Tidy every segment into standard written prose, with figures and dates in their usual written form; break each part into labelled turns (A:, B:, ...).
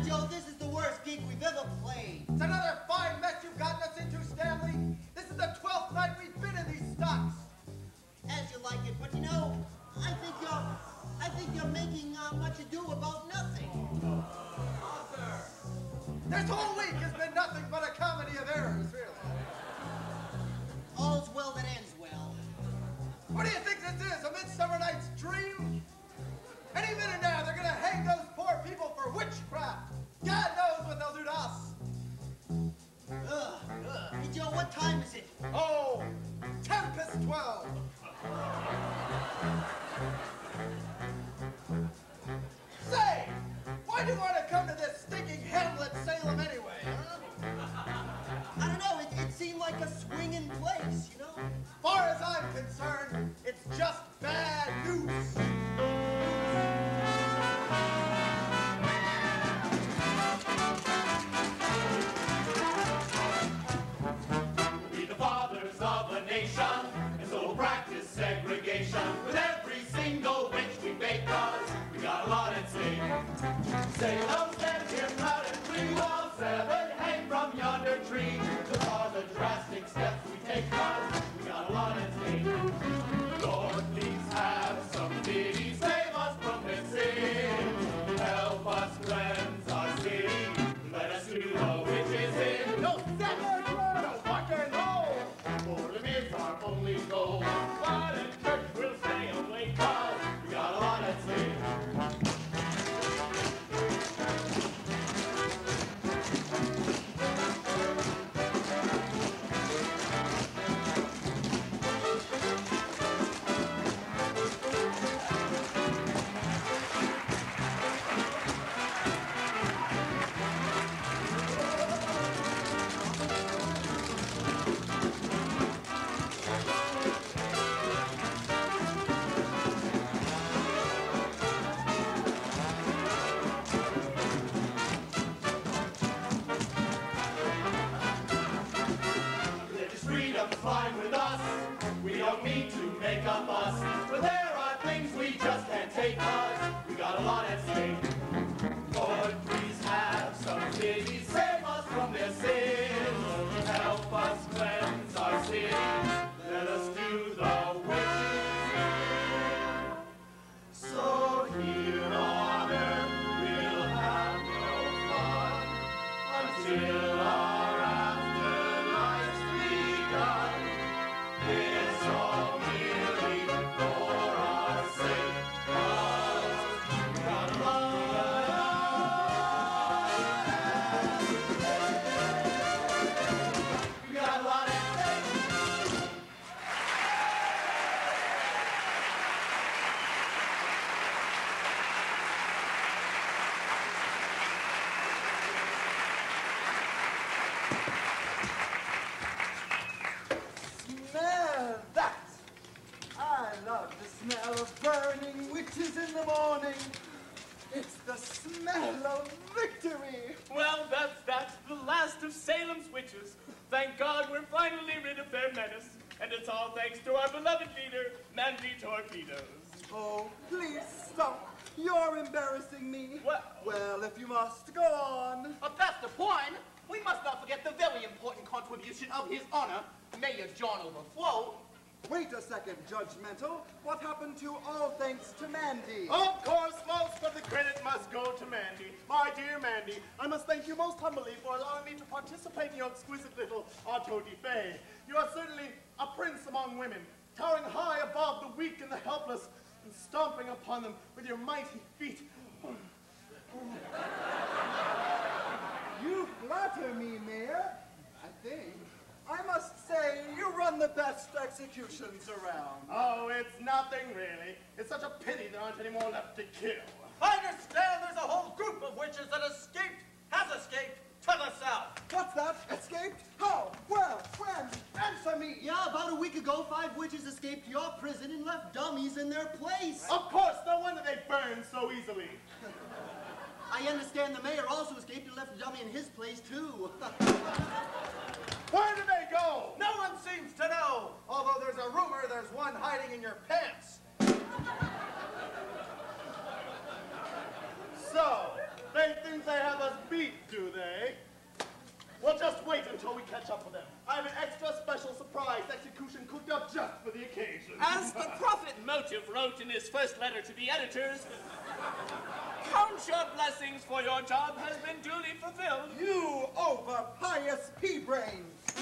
A: Joe, this is the worst gig we've ever played.
B: It's another fine mess you've gotten us into, Stanley. This is the 12th night we've been in these stocks.
A: As you like it, but you know, I think you're making much ado about nothing.
B: Arthur, this whole week has been nothing but a comedy of errors, really.
A: All's well that ends well.
B: What do you think this is, a Midsummer Night's Dream? Any minute now, they're gonna hang those poor people for witchcraft. God knows what they'll do to us.
A: Hey, Joe, what time is it?
B: Oh, 12. Say, why do you want to come to this stinking Hamlet Salem anyway, huh?
A: I don't know, it seemed like a swinging place, you know?
B: Far as I'm concerned, it's just bad news.
C: We the fathers of a nation, and so practice segregation with every single witch we bake, 'cause we got a lot at stake. Say those steps here loud and clear, all seven hang from yonder tree. Those are the drastic steps we take, 'cause we got a lot at stake. Lord, please have some pity, save us from this sin. Help us cleanse our city, let us do the witches in.
B: No seven, no rock and roll.
C: Boredom is our only goal, but in church we'll stay awake, 'cause we got a lot at stake. Religious freedom's fine with us. We don't need to make a fuss, but there are things we just can't take, 'cause we got a lot at stake. Lord, please have some pity, save us from their sin. Help us cleanse our city, let us do the witches in. So here on earth we'll have no fun until our afterlife's begun. It's all merely for our sake, 'cause we got a lot at stake. We got a lot at stake.
B: Smell that! I love the smell of burning witches in the morning. It's the smell of victory.
D: Well, that's the last of Salem's witches. Thank God we're finally rid of their menace. And it's all thanks to our beloved leader, Mandy Torpedoes.
B: Oh, please stop. You're embarrassing me.
D: What?
B: Well, if you must, go on.
E: If that's the point, we must not forget the very important contribution of His Honor, Mayor John Overflow.
B: Wait a second, judgmental. What happened to all thanks to Mandy?
F: Of course, most of the credit must go to Mandy. My dear Mandy, I must thank you most humbly for allowing me to participate in your exquisite little auto-de-fe. You are certainly a prince among women, towering high above the weak and the helpless, and stomping upon them with your mighty feet.
B: You flatter me, Mayor. I think. I must say, you run the best executions around.
F: Oh, it's nothing really. It's such a pity there aren't any more left to kill.
E: I understand there's a whole group of witches that has escaped to the south.
B: What's that? Escaped? How? Where? When? Answer me.
A: Yeah, about a week ago, 5 witches escaped your prison and left dummies in their place.
F: Of course, no wonder they burn so easily.
A: I understand the mayor also escaped and left a dummy in his place, too.
F: Where did they go?
B: No one seems to know, although there's a rumor there's one hiding in your pants.
F: So, they They think they have us beat, do they? Well, just wait until we catch up with them. I have an extra special surprise execution cooked up just for the occasion.
D: As the prophet Motive wrote in his first letter to the editors, count your blessings, for your job has been duly fulfilled.
G: You over-pious pea-brains!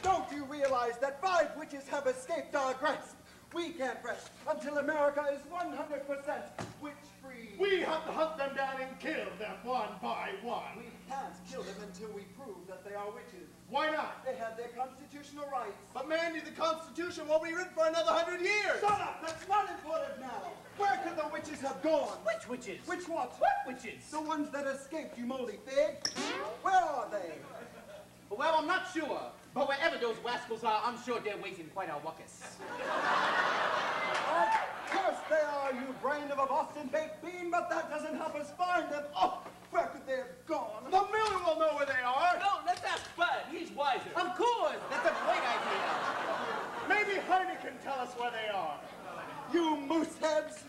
G: Don't you realize that 5 witches have escaped our grasp? We can't rest until America is 100% witch-free.
F: We have to hunt them down and kill them one by one.
G: We can't kill them until we prove that they are witches.
F: Why not?
G: They have their constitutional rights.
F: But Mandy, the Constitution won't be written for another 100 years.
G: Shut up! That's not important now. Where could the witches have gone?
E: Which witches?
G: Which what?
E: What witches?
G: The ones that escaped, you moldy fig. Where are they?
E: Well, I'm not sure. But wherever those rascals are, I'm sure they're waiting quite a ruckus.
G: Of course they are, you brain of a Boston baked bean, but that doesn't help us find them. Oh, where could they have gone?
F: The miller will know where they are.
D: No, let's ask Bud. He's wiser.
E: Of course! That's a great idea.
F: Maybe Heine can tell us where they are.
G: You mooseheads!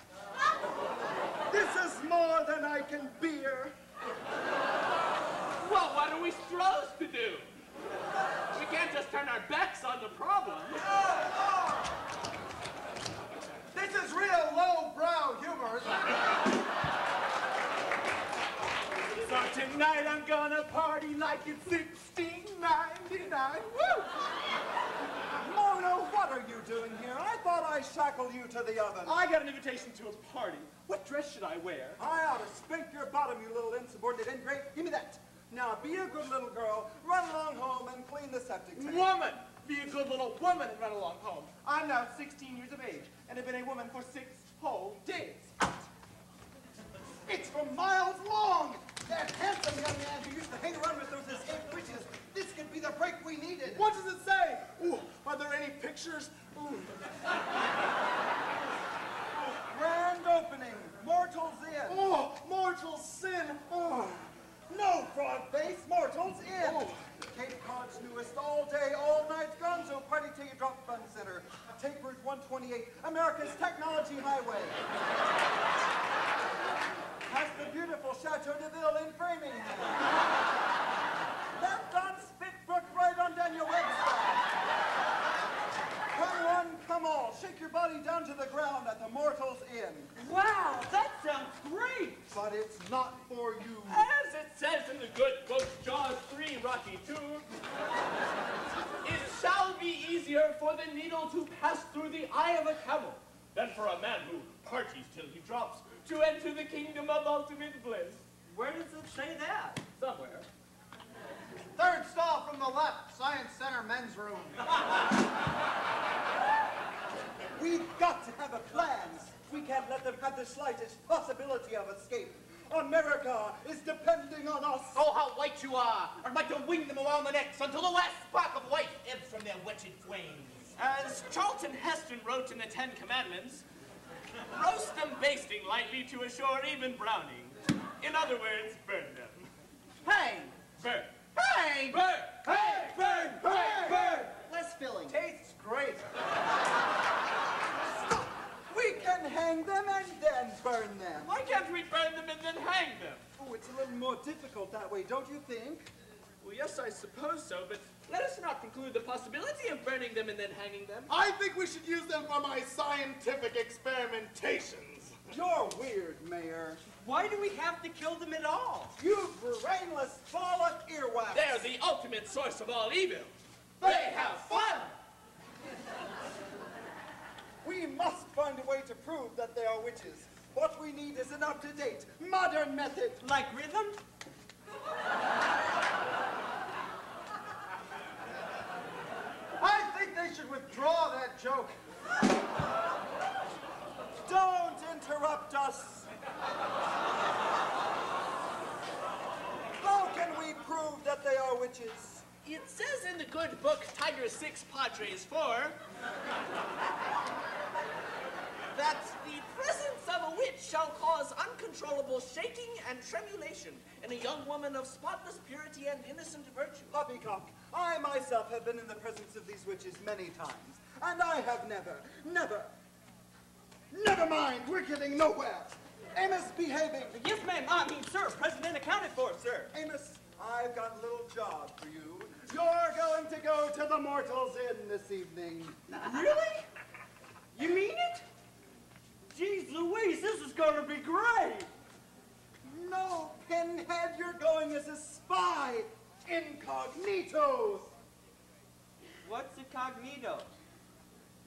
G: This is more than I can bear.
D: Well, what are we supposed to do? We can't just turn our backs on the problem.
B: This is real low-brow humor.
F: So tonight I'm gonna party like it's 1699. Woo!
G: Mono, what are you doing here? I thought I shackled you to the oven.
F: I got an invitation to a party. What dress should I wear?
G: I ought to spank your bottom, you little insubordinate ingrate. Give me that. Now, be a good little girl, run along home and clean the septic tank.
F: Woman! Be a good little woman and run along home. I'm now 16 years of age and have been a woman for 6 whole days.
G: It's for miles long. That handsome young man who used to hang around with those escaped witches. This could be the break we needed.
F: What does it say? Ooh, are there any pictures? Ooh.
G: Grand opening. Mortals in.
F: Oh, mortal sin. Oh.
G: No, frog face. Mortals in.
F: Oh.
G: Cape Cod's newest all-day, all-night gonzo party till you drop fun center. Take Route 128, America's technology highway. Has the beautiful Chateau de Ville in Framingham. Left on Spitbrook, right on Daniel Webster. Come one, come all. Shake your body down to the ground at the Mortals Inn.
D: Wow, that sounds great.
G: But it's not for you.
D: As it says in the good book, Jaws 3, Rocky 2, it shall be easier for the needle to pass through the eye of a camel than for a man who parties till he drops to enter the kingdom of ultimate bliss. Where does it say that? Somewhere.
B: Third stall from the left, Science Center men's room.
G: We've got to have a plan. We can't let them have the slightest possibility of escape. America is depending on us.
E: Oh, how white you are! I'd like to wing them around the necks until the last spark of white ebbs from their wretched flames.
D: As Charlton Heston wrote in the 10 Commandments, roast them basting lightly to assure even browning. In other words, burn them.
E: Hang!
D: Burn.
E: Hang!
D: Burn! Hey! Burn! Burn! Burn!
A: Less filling.
F: Tastes great.
G: Stop! We can hang them and then burn them.
D: Why can't we burn them and then hang them?
G: Oh, it's a little more difficult that way, don't you think?
D: Well, yes, I suppose so, but let us not preclude the possibility of burning them and then hanging them.
F: I think we should use them for my scientific experimentations.
G: You're weird, Mayor.
D: Why do we have to kill them at all?
G: You brainless ball of earwax.
D: They're the ultimate source of all evil.
E: They have fun!
G: We must find a way to prove that they are witches. What we need is an up-to-date, modern method.
D: Like rhythm?
B: I think they should withdraw that joke.
G: Don't interrupt us. How can we prove that they are witches?
D: It says in the good book, Tiger 6, Padres 4, that the presence of a witch shall cause uncontrollable shaking and tremulation in a young woman of spotless purity and innocent virtue.
G: Poppycock, I myself have been in the presence of these witches many times, and I have never mind, we're getting nowhere. Amos behaving.
H: Yes, ma'am. Sir, President accounted for, sir.
G: Amos, I've got a little job for you. You're going to go to the Mortals Inn this evening.
H: Really? You mean it? Jeez Louise, this is going to be great.
G: No, Pinhead, you're going as a spy. Incognito.
H: What's incognito?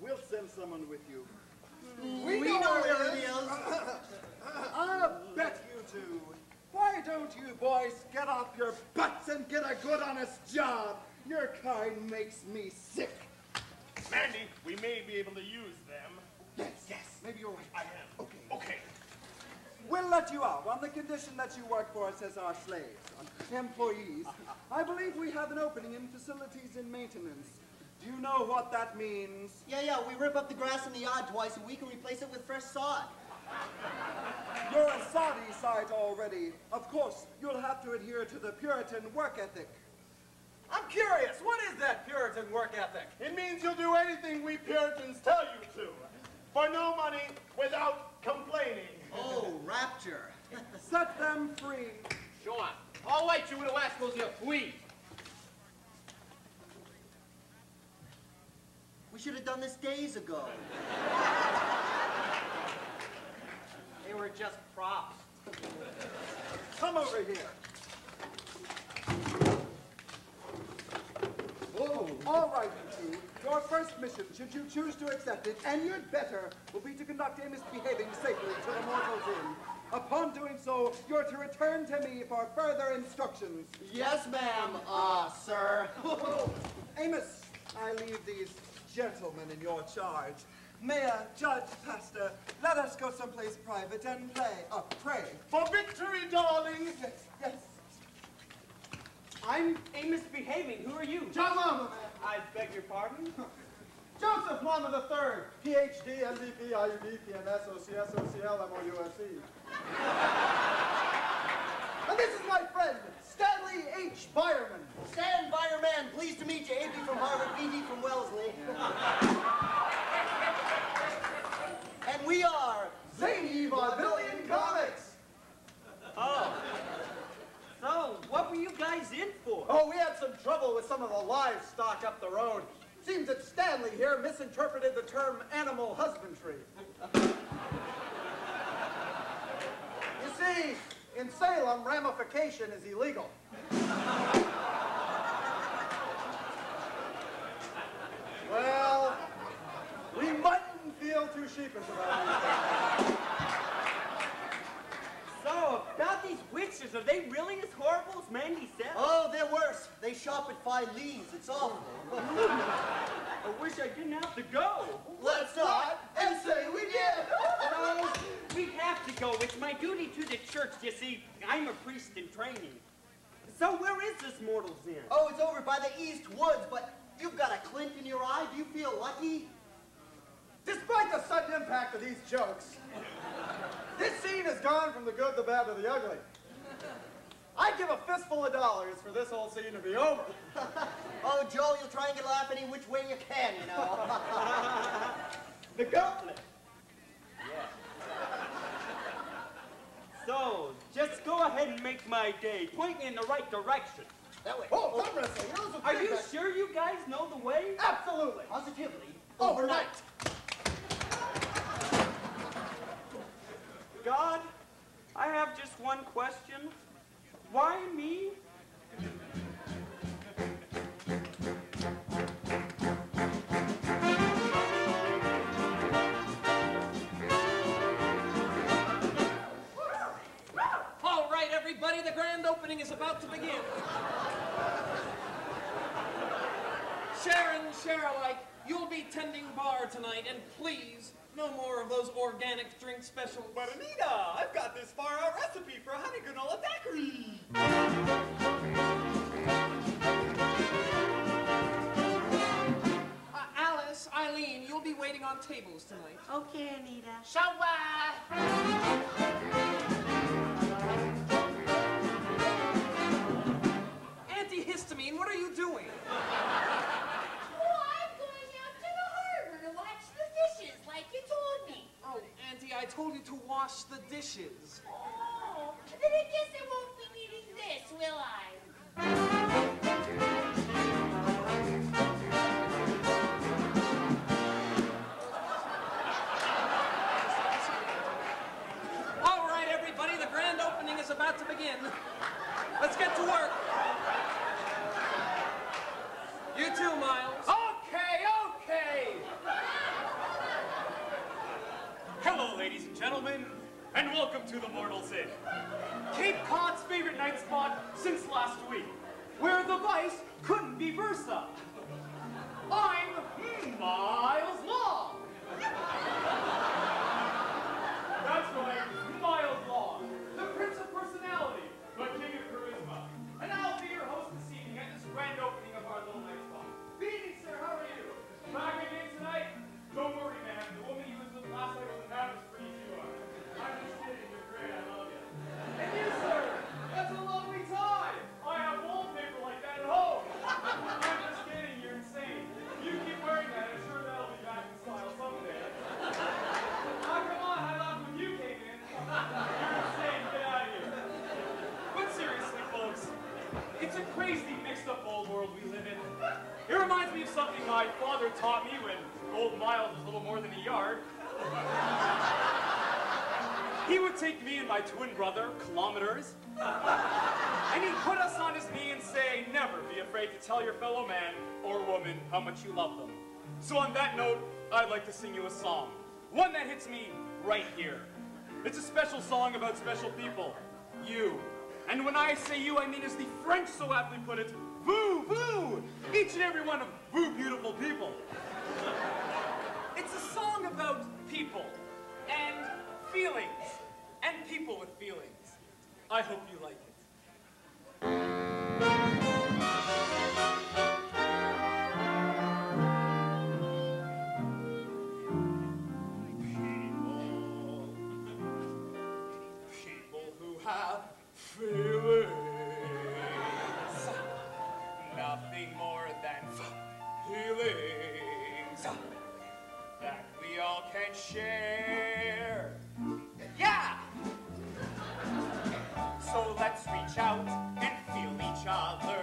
G: We'll send someone with you.
A: We know where it is.
G: I'll bet you two. Why don't you boys get off your butts and get a good honest job? Your kind makes me sick.
F: Mandy, we may be able to use them.
G: Yes, maybe you're right.
F: I am. Okay.
G: We'll let you out on the condition that you work for us as our slaves, employees. I believe we have an opening in facilities and maintenance. Do you know what that means?
A: Yeah, we rip up the grass in the yard twice a week and replace it with fresh sod.
G: You're a soddy site already. Of course, you'll have to adhere to the Puritan work ethic.
B: I'm curious, what is that Puritan work ethic?
F: It means you'll do anything we Puritans tell you to. For no money, without complaining.
A: Oh, rapture.
G: Set them free.
E: Sure. All right, you little rascals, you're free.
A: We should have done this days ago.
E: They were just props.
G: Come over here.
A: Whoa.
G: All right, you two. Your first mission, should you choose to accept it, and you'd better, will be to conduct Amos behaving safely to the Mortals Inn. Upon doing so, you're to return to me for further instructions.
A: Yes, ma'am, sir.
G: Amos, I leave these gentlemen in your charge. Mayor, Judge, Pastor, let us go someplace private and pray.
F: For victory, darling!
G: Yes.
H: I'm Amos Behaving. Who are you?
F: John Lama,
H: I beg your pardon?
F: Joseph Lama III, PhD, MVP, IUD, PMS, OCS, OCL, MOUSE. And this is my friend, Stanley H. Byerman.
A: Stan Byerman, pleased to meet you. AB from Harvard, BD from Wellesley. And we are
F: Zany Vaudevillian Comics.
H: Oh. So, what were you guys in for?
B: Oh, we had some trouble with some of the livestock up the road. Seems that Stanley here misinterpreted the term animal husbandry. You see, in Salem, ramification is illegal. Well, we mightn't feel too sheepish about these things.
H: So, about these witches, are they really as horrible as Mandy said?
A: Oh, they're worse. They shop at 5 leaves. It's awful.
H: I wish I didn't have to go.
A: Let's not and say we did.
H: No, we have to go. It's my duty to the church. You see, I'm a priest in training. So where is this Mortals Inn?
A: Oh, it's over by the East Woods, but you've got a glint in your eye. Do you feel lucky?
B: Despite the sudden impact of these jokes, this scene has gone from the good, the bad, to the ugly. I'd give a fistful of dollars for this whole scene to be over.
A: Oh, Joe, you'll try and get a laugh any which way you can, you know.
H: The gauntlet. So, just go ahead and make my day. Point me in the right direction.
A: That way.
B: Oh, thumb wrestling. Those
H: Are you sure you guys know the way?
B: Absolutely.
A: Positively.
B: Overnight.
H: God, I have just one question. Why me?
I: All right, everybody, the grand opening is about to begin. Sharon, Cherylike, you'll be tending bar tonight, and please, no more of those organic drink specials.
B: But Anita, I've got this far-out recipe for honey granola daiquiri.
I: Alice, Eileen, you'll be waiting on tables tonight.
J: Okay, Anita.
I: Antihistamine, what are you doing?
J: Oh, I'm going out to the harbor to wash the dishes like you told me.
I: Oh, Auntie, I told you to wash wash the dishes.
J: Oh, then I guess I won't be needing this, will I?
I: All right, everybody, the grand opening is about to begin. Let's get to work. You too, Miles.
D: Okay. Hello, ladies and gentlemen, and welcome to the Mortal's Inn, Cape Cod's favorite night spot since last week, where the vice couldn't be versa. I'm Miles Long. That's right, Miles Long, the Prince of Personality, the King of Charisma, and I'll be your host this evening at this grand opening of our little night spot. Good evening, sir. How are you? Back again tonight? Don't worry, man. The woman you was with last night wasn't half as pretty as you are. I'm just kidding. You're great. I love you. And you, sir? That's a lovely tie. I have wallpaper like that at home. I'm just kidding. You're insane. You keep wearing that. I'm sure that'll be back in style someday. Oh, come on. I laughed when you came in. You're insane. Get out of here. But seriously, folks, it's a crazy, mixed-up old world we live in. It reminds me of something my father taught me when old Miles was little more than a yard. He would take me and my twin brother kilometers, and he'd put us on his knee and say, never be afraid to tell your fellow man or woman how much you love them. So on that note, I'd like to sing you a song, one that hits me right here. It's a special song about special people, you. And when I say you, I mean as the French so aptly put it, vous, vous, each and every one of vous beautiful people. It's a song about people and feelings and people with feelings. I hope you like it. People who have feelings, nothing more than feelings that we all can share. Yeah! So let's reach out and feel each other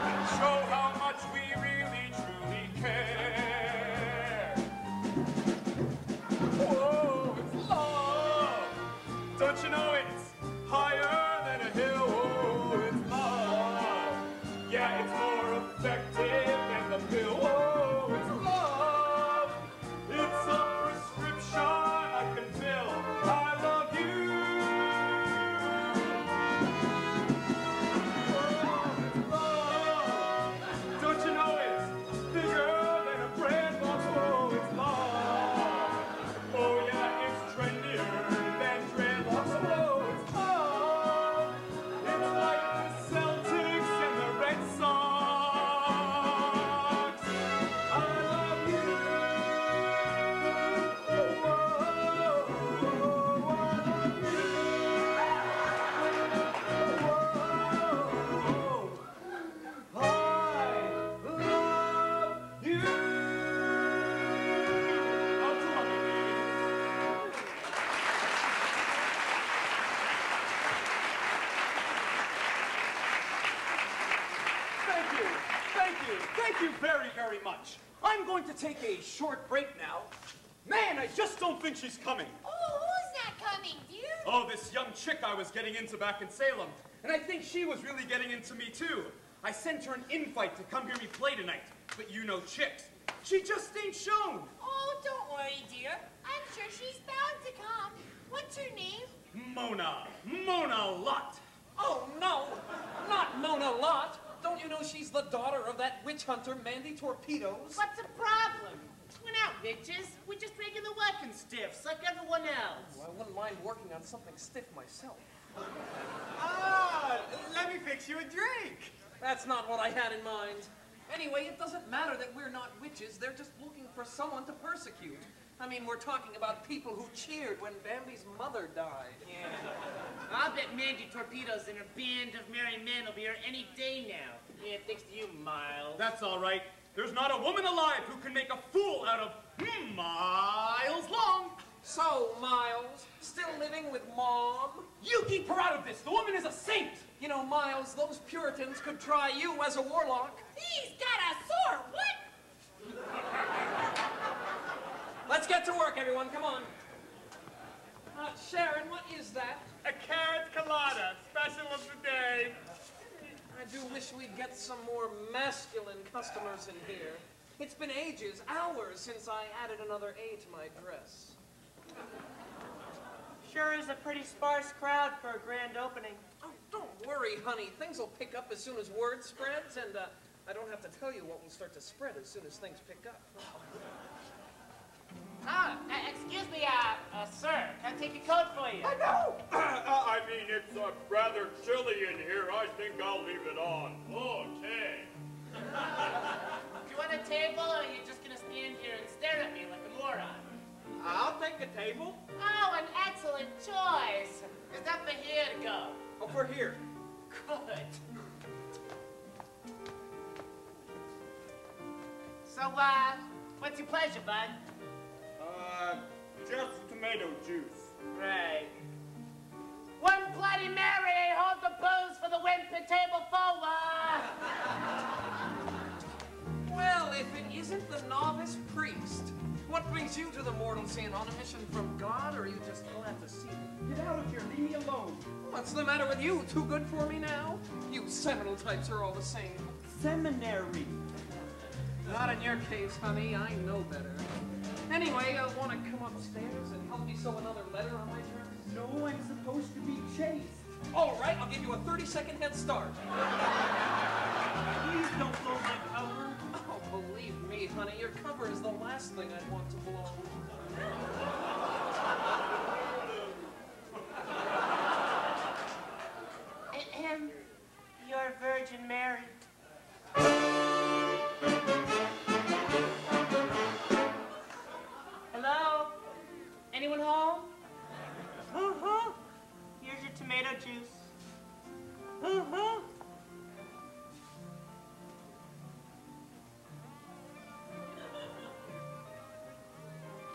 D: and show how much we really truly care. Whoa, it's love! Don't you know it's higher than a hill? Oh, it's love. Yeah, it's more effective than the pill. Oh, it's love. It's a prescription I can fill. I love you. Oh, it's love. Don't you know it's bigger than a bread box? Oh, it's love. Oh, yeah, it's trendier than dreadlocks. Oh, it's love. It's like the Celtics and the Red Sox. I love you. Oh, I love you. Oh, I love you. Oh, come on, baby. Thank you very, very much. I'm going to take a short break now. Man, I just don't think she's coming.
J: Oh, who's not coming, dude?
D: Oh, this young chick I was getting into back in Salem. And I think she was really getting into me, too. I sent her an invite to come hear me play tonight. But you know chicks. She just ain't shown.
J: Oh, don't worry, dear. I'm sure she's bound to come. What's her name?
D: Mona Lott.
I: Oh, no, not Mona Lott. Don't you know she's the daughter of that witch hunter, Mandy Torpedoes?
E: What's the problem? We're not bitches. We're just regular working stiffs, like everyone else.
I: Well, I wouldn't mind working on something stiff myself.
B: Ah, let me fix you a drink.
I: That's not what I had in mind. Anyway, it doesn't matter that we're not witches. They're just looking for someone to persecute. I mean, we're talking about people who cheered when Bambi's mother died.
E: Yeah. I'll bet Mandy Torpedoes and her band of merry men will be here any day now. Yeah, thanks to you, Miles.
D: That's all right. There's not a woman alive who can make a fool out of Miles Long.
I: So, Miles, still living with Mom?
D: You keep her out of this. The woman is a saint.
I: You know, Miles, those Puritans could try you as a warlock.
J: He's got a sword. What?
I: Let's get to work, everyone. Come on. Sharon, what is that?
D: A carrot colada, special of the day.
I: I do wish we'd get some more masculine customers in here. It's been ages, hours, since I added another A to my dress.
K: Sure is a pretty sparse crowd for a grand opening.
I: Oh, don't worry, honey. Things will pick up as soon as word spreads, and I don't have to tell you what will start to spread as soon as things pick up.
K: Excuse me, sir. Can I take a coat for you?
B: I know!
D: I mean, it's rather chilly in here. I think I'll leave it on. Okay.
K: Do you want a table, or are you just gonna stand here and stare at me like a moron?
H: I'll take a table.
K: Oh, an excellent choice. Is that for here to go?
H: Oh, for here.
K: Good. So, what's your pleasure, bud?
D: Just tomato juice.
K: Right. One Bloody Mary, hold the booze for the wimpy table forward.
I: Well, if it isn't the novice priest, what brings you to the mortal scene? On a mission from God, or are you just glad to see me?
G: Get out of here. Leave me alone.
I: What's the matter with you? Too good for me now? You seminal types are all the same.
H: Seminary.
I: Not in your case, honey. I know better. Anyway, want to come upstairs and help me sew another letter on my dress?
H: No, I'm supposed to be chased.
I: All right, I'll give you a 30-second head start.
H: Please don't blow my cover.
I: Oh, believe me, honey, your cover is the last thing I'd want to blow.
K: You're Virgin Mary. Hello? Anyone home? Here's your tomato juice.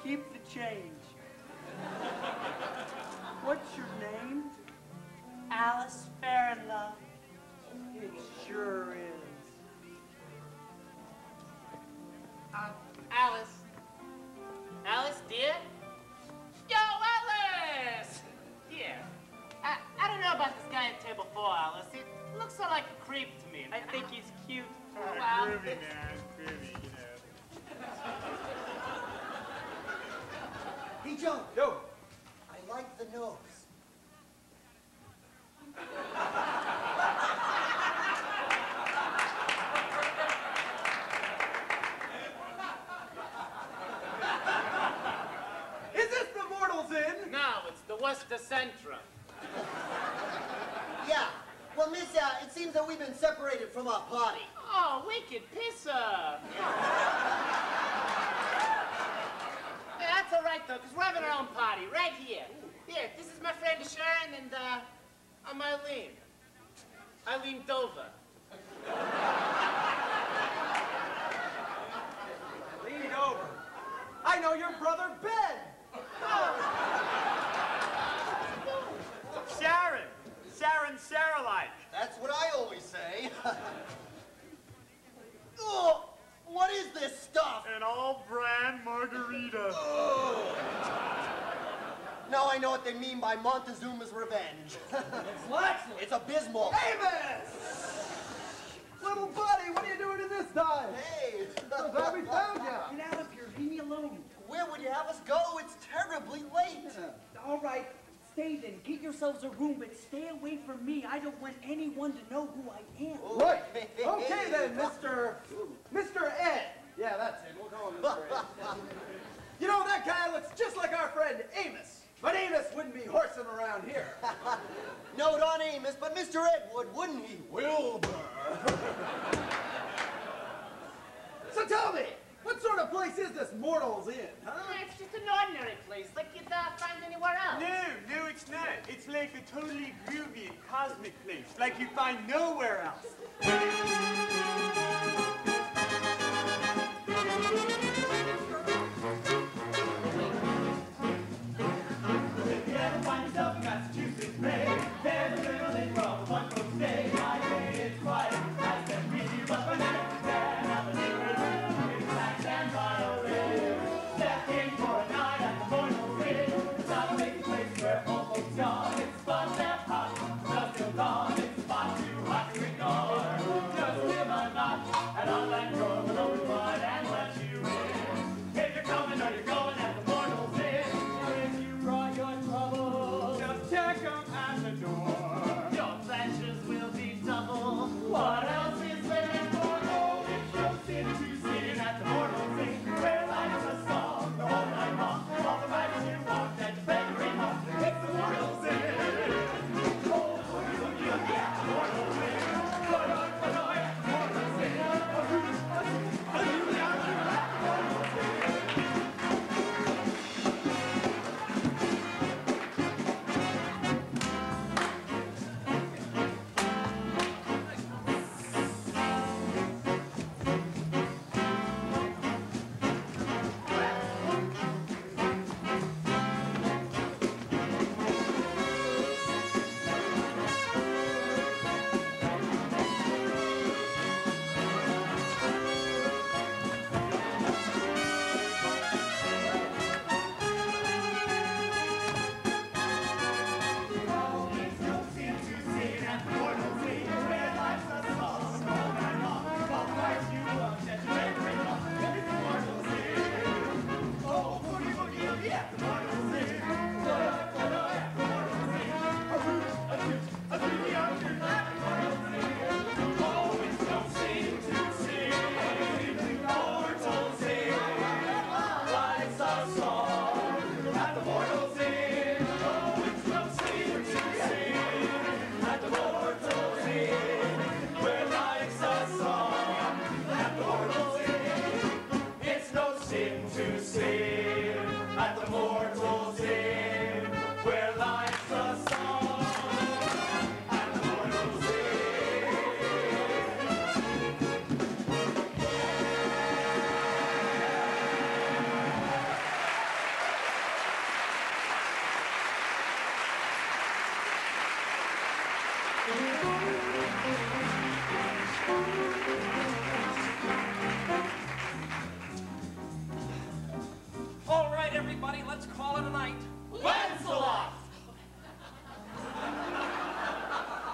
H: Keep the change. What's your name?
K: Alice Fairlove.
H: It sure is.
K: Alice. Alice, dear? Yo, Alice! Here. I don't know about this guy at table 4, Alice. He looks so like a creep to me. I think he's cute. Well,
D: Groovy, man. Groovy, you know.
A: Hey, Joe.
B: Yo.
A: I like the nose.
B: Is this the Mortal's Inn?
K: no, it's the Worcester Centrum.
A: Yeah. Well, miss, it seems that we've been separated from our party.
K: Oh, wicked pisser. Yeah, that's all right, though, because we're having our own party right here. Here, this is my friend Sharon, and, I'm Eileen. Eileen Dover.
B: Lean over. I know your brother, Ben.
H: Sharon. Sarah-like.
A: That's what I always say. Oh, what is this stuff?
F: An all-brand margarita.
A: Now I know what they mean by Montezuma's revenge. It's abysmal.
B: Amos! Little buddy, what are you doing in this time?
A: Hey.
B: I'm glad we found you.
H: Get out of here. Leave me alone.
A: Where would you have us go? It's terribly late.
H: All right. Stay then. Get yourselves a room, but stay away from me. I don't want anyone to know who I am.
B: Right. Okay then, Mr. Ed. Yeah, that's it. We'll call him Mr. Ed. You know, that guy looks just like our friend Amos. But Amos wouldn't be horsing around here.
A: No, not Amos, but Mr. Ed would, wouldn't he? Wilbur.
B: So tell me, what sort of place is this Mortal's Inn, huh?
K: It's just an ordinary place, like you'd find anywhere else.
H: No, it's not. It's like a totally groovy and cosmic place, like you find nowhere else.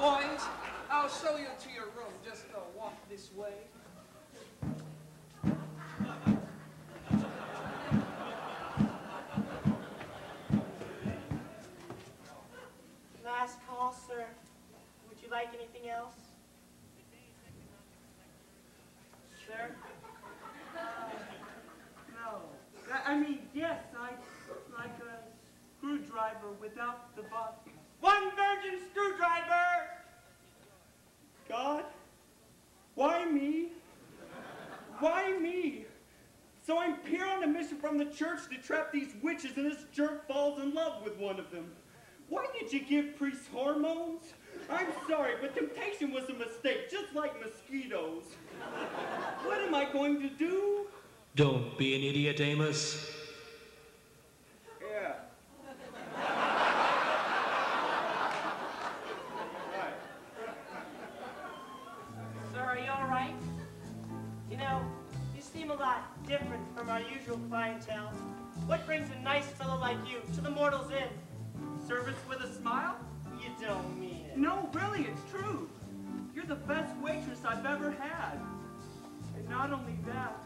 I: boys. I'll show you to your room. Just walk this way.
K: Last call, sir. Would you like anything else? Sir?
H: No. I mean, yes, I'd like a screwdriver without the butt. One virgin screwdriver! God, why me? Why me? So I'm here on a mission from the church to trap these witches, and this jerk falls in love with one of them. Why did you give priests hormones? I'm sorry, but temptation was a mistake, just like mosquitoes. What am I going to do?
L: Don't be an idiot, Amos.
H: Yeah.
K: Sir, are you all right? You know, you seem a lot different from our usual clientele. What brings a nice fellow like you to the Mortal's Inn?
H: Service with a smile?
K: You don't mean it.
H: No, really, it's true. You're the best waitress I've ever had. And not only that,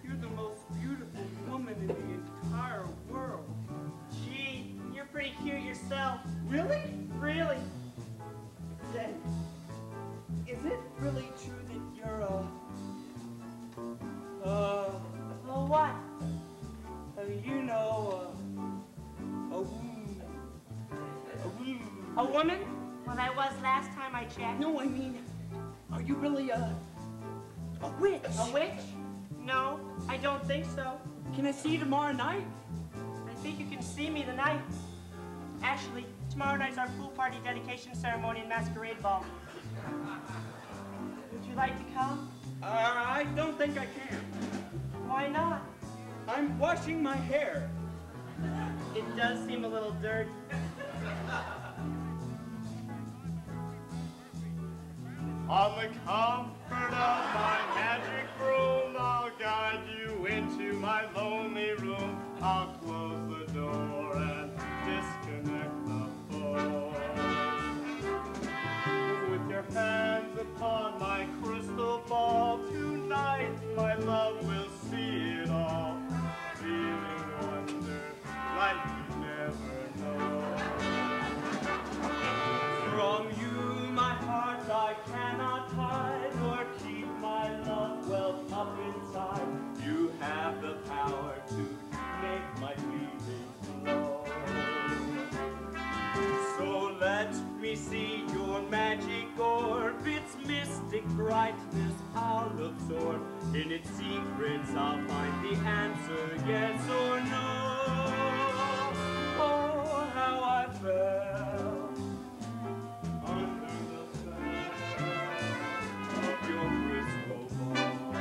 H: you're the most beautiful woman in the entire world.
K: Gee, you're pretty cute yourself.
H: Really?
K: Really.
H: Then, is it really true that you're
K: what?
H: You know,
K: a woman? Well, I was last time I checked.
H: No, I mean, are you really a witch?
K: A witch? No, I don't think so.
H: Can I see you tomorrow night?
K: I think you can see me tonight. Actually, tomorrow night's our pool party dedication ceremony and masquerade ball. Would you like to come?
H: I don't think I can.
K: Why not?
H: I'm washing my hair.
K: It does seem a little dirty.
F: On the comfort of my magic broom, I'll guide you into my lonely room. I'll close the door and disconnect the phone. With your hands upon my crystal ball, tonight my love will see it all. Feeling wonder like you never know.
H: From you, my heart I cannot hide, or keep my love well up inside. You have the power to make my feelings flow. So let me see your magic orb, its mystic brightness I'll absorb. In its secrets I'll find the answer, yes or no. Oh, how I fell under the spell of your crystal ball.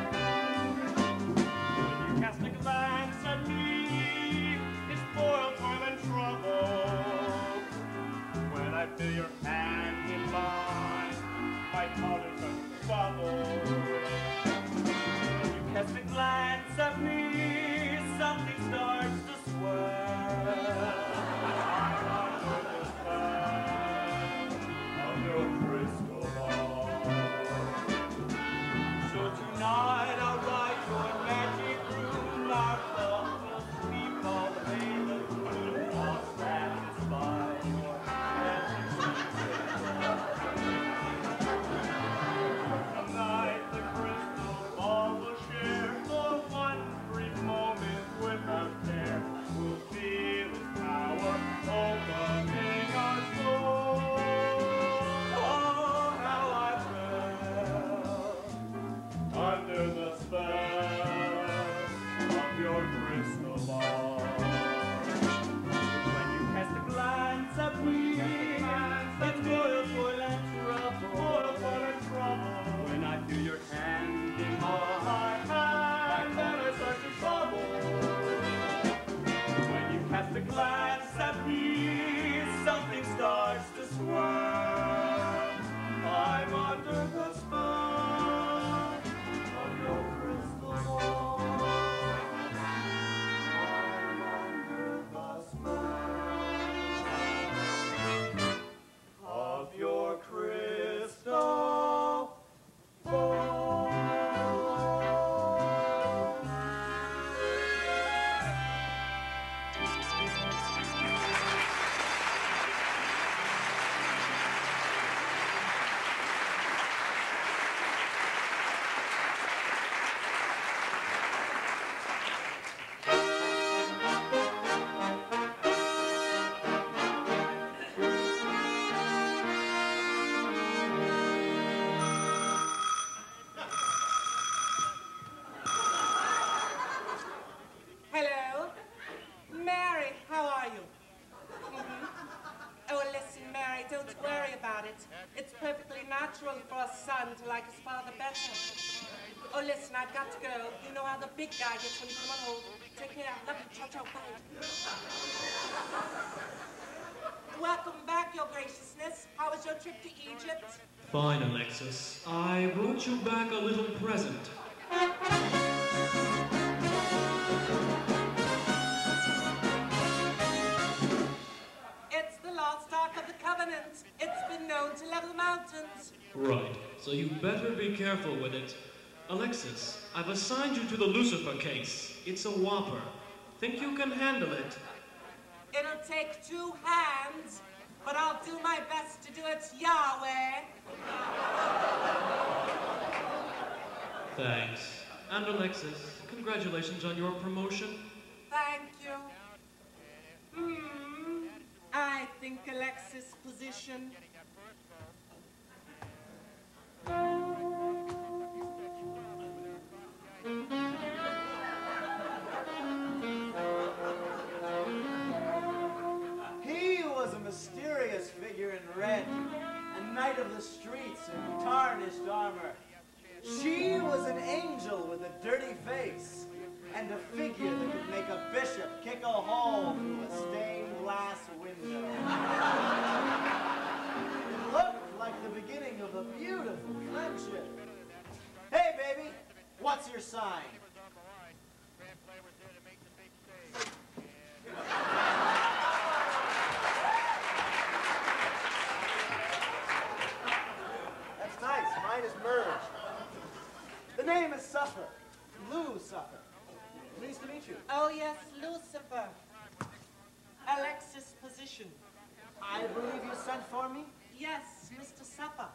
H: When you cast a glance at me,
F: It's spoiled more than trouble. When I feel your hand in mine, my colors are bubble.
H: when you cast a glance at me, something starts to swell.
F: Of your crystal ball.
H: So tonight I'll write your magic room, our love will sleep all day the gloom. I'll satisfy your magic
F: Tonight the crystal ball will share for one brief moment without care. We'll feel its power.
M: worry about it. It's perfectly natural for a son to like his father better. Oh, listen, I've got to go. You know how the big guy gets when you put him on hold. Take care. Love you. Ciao, ciao. Bye. Welcome back, Your Graciousness. How was your trip to Egypt?
L: Fine, Alexis. I brought you back a little present.
M: It's the Lost Ark of the Covenant. It's been known to level mountains.
L: Right, so you better be careful with it. Alexis, I've assigned you to the Lucifer case. It's a whopper. Think you can handle it?
M: It'll take 2 hands, but I'll do my best to do it Yahweh.
L: Thanks. And Alexis, congratulations on your promotion.
M: Thank you. I think Alexis' position.
B: He was a mysterious figure in red, a knight of the streets in tarnished armor. She was an angel with a dirty face, and a figure that could make a bishop kick a hole through a stained glass window. It looked like the beginning of a beautiful friendship. Hey, baby, what's your sign? That's nice. Mine is merged. The name is Suffer. Lucifer. Pleased to meet you.
M: Oh, yes, Lucifer. Alexis' position.
B: I believe you sent for me?
M: Yes, Mr. Supper.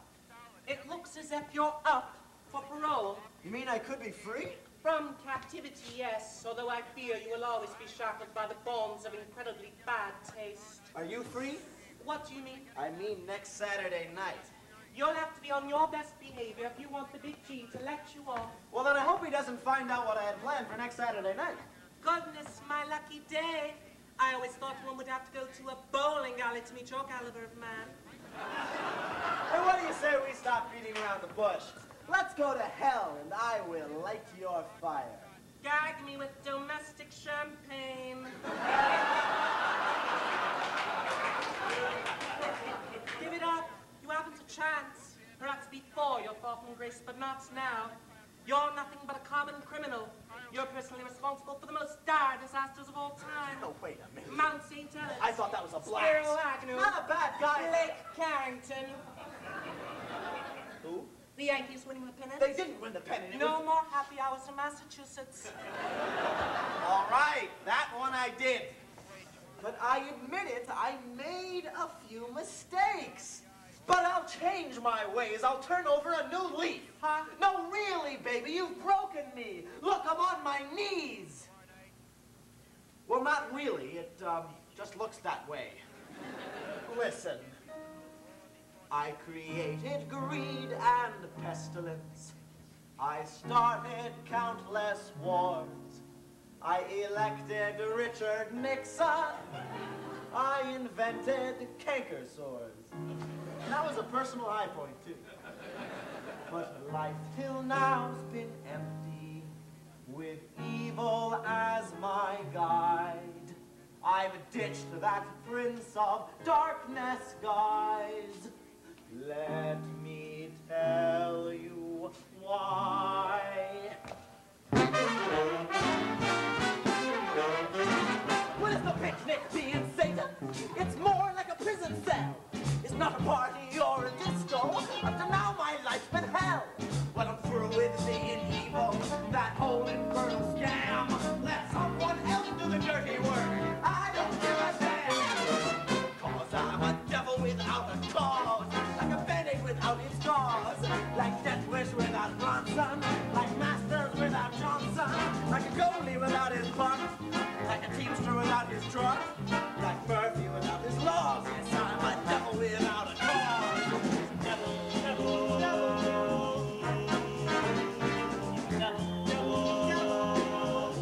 M: It looks as if you're up for parole.
B: You mean I could be free?
M: From captivity, yes, although I fear you will always be shackled by the bonds of incredibly bad taste.
B: Are you free?
M: What do you mean?
B: I mean next Saturday night.
M: You'll have to be on your best behavior if you want the big G to let you off.
B: Well, then I hope he doesn't find out what I had planned for next Saturday night.
M: Goodness, my lucky day. I always thought one would have to go to a bowling alley to meet your caliber of man.
B: Hey, what do you say we stop beating around the bush? Let's go to hell and I will light your fire.
M: Gag me with domestic champagne. Give it up. You haven't a chance. Perhaps before you're far from grace, but not now. You're nothing but a common criminal. You're personally responsible for the most dire disasters of all time.
B: Oh, wait a minute.
M: Mount St. Helens.
B: I thought that was a blast.
M: Spiro Agnew.
B: Not a bad guy.
M: Blake Carrington.
B: Who?
M: The Yankees winning the pennant.
B: They didn't win the pennant.
M: No more happy hours in Massachusetts.
B: All right, that one I did. But I admit it, I made a few mistakes. But I'll change my ways. I'll turn over a new leaf.
M: Huh?
B: No, really, baby, you've broken me. Look, I'm on my knees. Well, not really. It just looks that way. Listen. I created greed and pestilence. I started countless wars. I elected Richard Nixon. I invented canker sores. That was a personal high point, too. But life till now's been empty, with evil as my guide. I've ditched that prince of darkness guise. Let me tell you why. Well, it's no picnic being Satan. It's more like a prison cell. It's not a party or a disco. Up to now, my life's been hell. Well, I'm through with seeing evil. That whole infernal scam. Let someone else do the dirty work. I don't give a damn. 'Cause I'm a devil without a cause. Like a Band-Aid without its cause. Like Death Wish without Bronson. Like Masters without Johnson. Like a goalie without his puck. Like a teamster without his truck. Like Murphy without his laws. Yes, I'm a devil without a cause. Devil, devil, devil. Devil, devil, devil.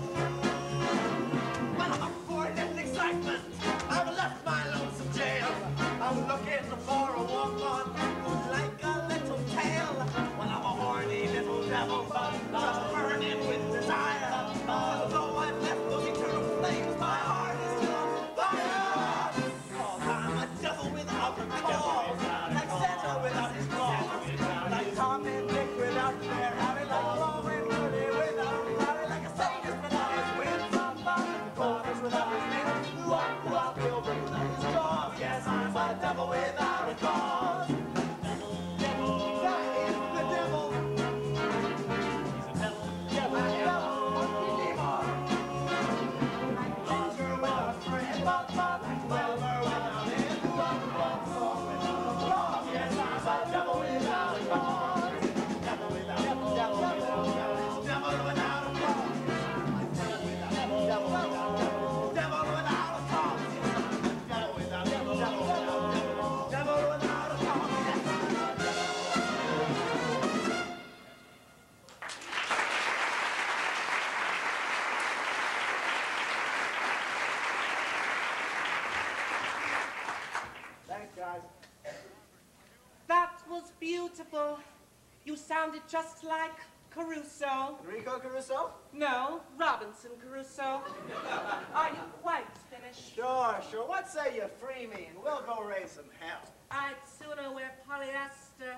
B: Well, I'm up for a little excitement. I've left my lonesome jail. I'm looking for a war.
M: beautiful. You sounded just like Caruso.
B: Enrico Caruso?
M: No, Robinson Crusoe. Are you quite finished?
B: Sure. What say you free me and we'll go raise some hell?
M: I'd sooner wear polyester.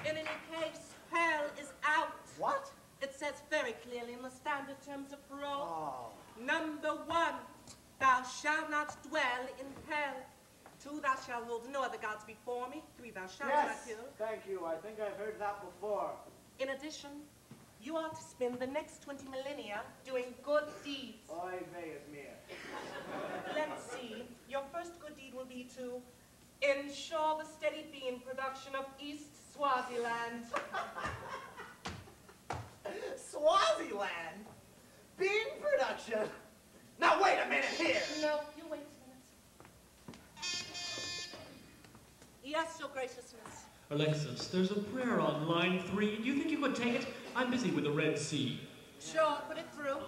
M: In any case, hell is out.
B: What?
M: It says very clearly in the standard terms of parole.
B: Oh.
M: Number 1, thou shalt not dwell in hell. 2, thou shalt hold no other gods before me. 3, thou shalt not kill.
B: Thank you. I think I've heard that before.
M: In addition, you are to spend the next 20 millennia doing good deeds.
B: Oy vey is mere.
M: Let's see. Your first good deed will be to ensure the steady bean production of East Swaziland.
B: Swaziland? Bean production? Now wait a minute here.
M: No, you wait a minute. Yes, your graciousness.
L: Alexis, there's a prayer on line 3. Do you think you could take it? I'm busy with the Red Sea.
M: Sure, put it through.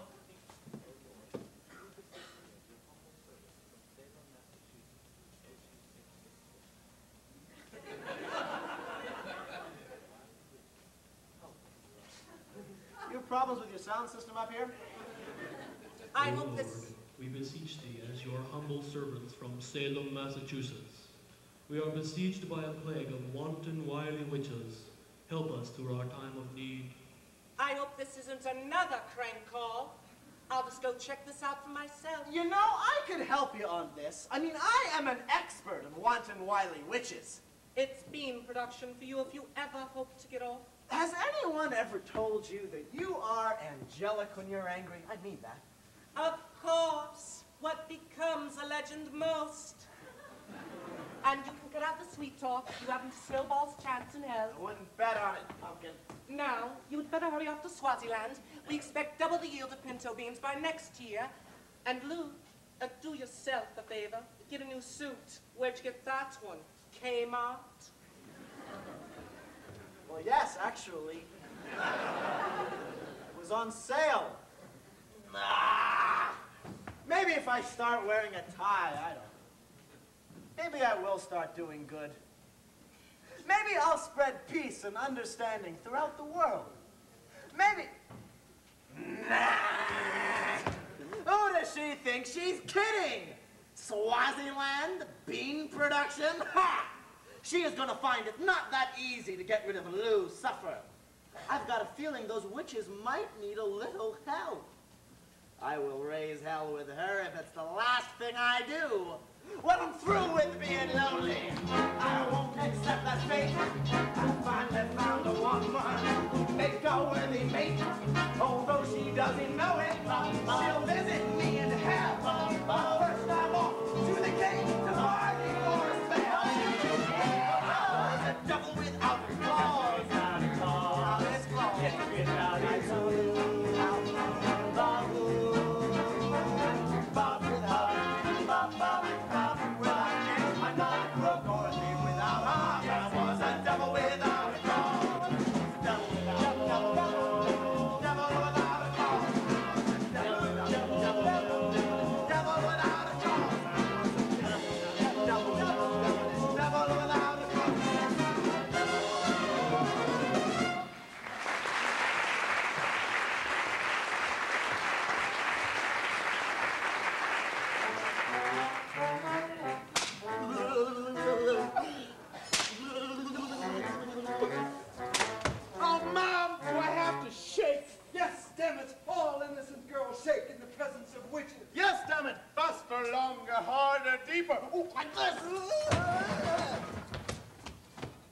B: You have problems with your sound system up here?
M: I
L: O
M: hope
L: Lord,
M: this...
L: we beseech thee as your humble servants from Salem, Massachusetts. We are besieged by a plague of wanton, wily witches. Help us through our time of need.
M: I hope this isn't another crank call. I'll just go check this out for myself.
B: You know, I could help you on this. I mean, I am an expert in wanton, wily witches.
M: It's bean production for you if you ever hope to get off.
B: Has anyone ever told you that you are angelic when you're angry? I mean that.
M: Of course. What becomes a legend most? And you can cut out the sweet talk. You haven't a snowball's chance in hell.
B: I wouldn't bet on it, pumpkin.
M: Now, you'd better hurry off to Swaziland. We expect double the yield of pinto beans by next year. And Lou, do yourself a favor. Get a new suit. Where'd you get that one? Kmart?
B: Well, yes, actually. It was on sale. Maybe if I start wearing a tie, I don't know. Maybe I will start doing good. Maybe I'll spread peace and understanding throughout the world. Maybe... Who does she think she's kidding? Swaziland? Bean production? Ha! She is gonna find it not that easy to get rid of Lou Suffer. I've got a feeling those witches might need a little help. I will raise hell with her if it's the last thing I do. When I'm through with being lonely, I won't accept that fate. I finally found a woman, make a worthy mate. Although she doesn't know it, she'll visit me in hell. First I'm off to the gate to party for a spell. The devil without a claws, out his claws, get out his claws.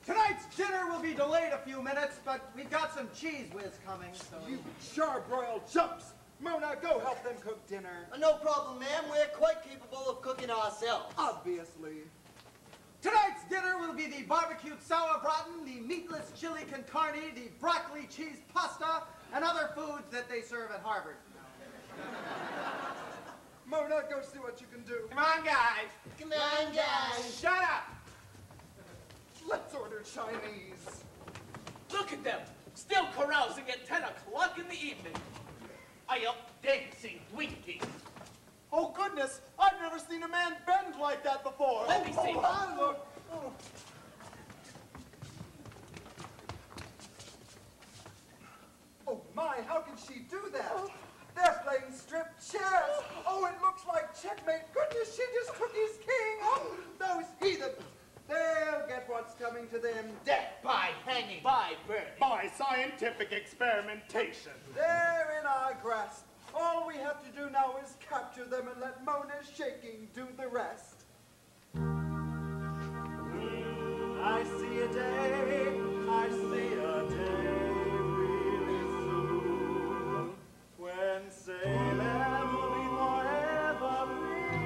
G: Tonight's dinner will be delayed a few minutes, but we've got some cheese whiz coming, so... You charbroiled chumps! Mona, go help them cook dinner.
A: No problem, ma'am. We're quite capable of cooking ourselves.
G: Obviously. Tonight's dinner will be the barbecued sauerbraten, the meatless chili con carne, the broccoli cheese pasta, and other foods that they serve at Harvard. Mona, go see what you can do.
B: Come on, guys.
A: Come on, guys.
B: Shut up.
G: Let's order Chinese.
D: Look at them, still carousing at 10 o'clock in the evening. I up dancing Twinkies.
F: Oh, goodness, I've never seen a man bend like that before.
D: Let me see.
F: Look. Oh.
G: to them
E: Death by hanging.
F: By birth. By scientific experimentation.
G: they're in our grasp. All we have to do now is capture them and let Mona's shaking do the rest. I see a day, I see a day really soon, when Salem will be forever free.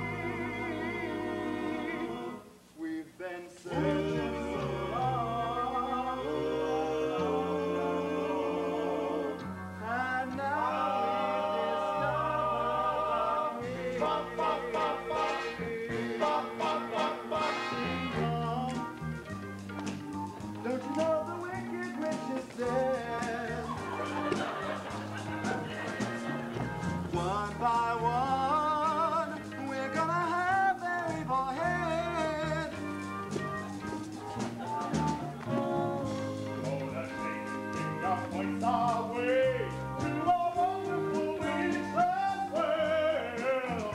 G: We've been searching so long, and now we discover don't you know the wicked witch is dead? One by one, we're gonna have their evil head.
C: Oh, that makes me points our way to a wonderful witchland world.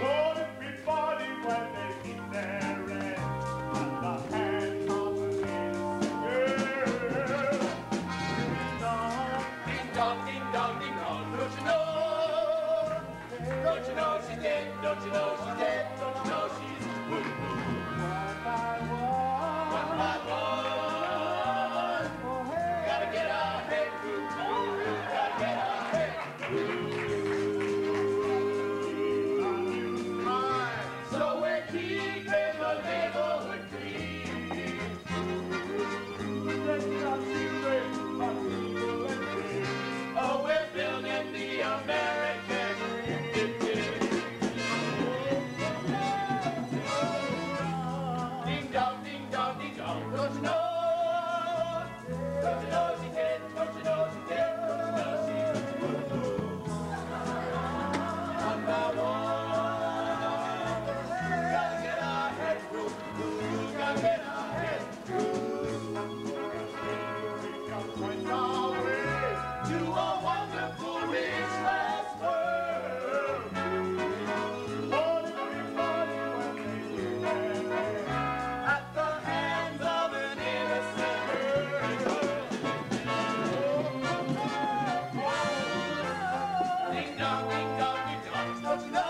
C: What everybody when they meet their end at the hands of an innocent girl. Ding dong, ding dong, ding dong. Don't you know? Don't you know she's dead? Don't you know she's dead? Don't you know she's woo woo?
G: One by one,
C: Gotta get our head woo woo. Gotta get our head woo woo. So we're keeping the neighborhood clean. Let's not children, but people and dreams. Oh, we're building the American dream. Ding dong, ding dong, ding dong. Don't you know? Don't you know she's dead? Don't you know she's dead? Don't you know she's woo woo? One by one, gotta get our head woo woo. Gotta get our head woo. Points our way to a wonderful rich last world. What everybody when they do their best at the hands of an innocent girl. Ding dong, ding dong, ding dong. Don't you know?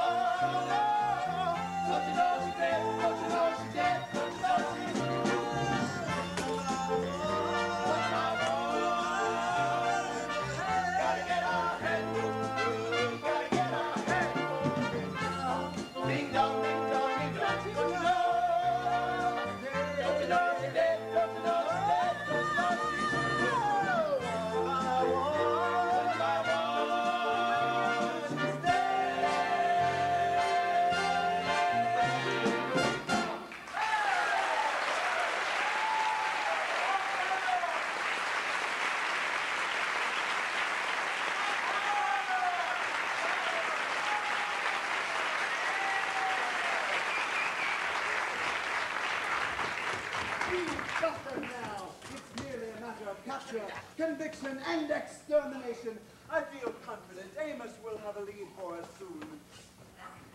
C: Don't you know she's dead? Don't you know she's dead? Don't you know she's gotta get our head woo woo. Gotta get our head woo. Ding dong, ding dong, ding dong. Don't you know? Don't you know she's dead? Don't you know she's dead? Don't you know she's one by one, she's dead.
G: We've got them now. It's merely a matter of capture, conviction, and extermination. I feel confident Amos will have a lead for us soon.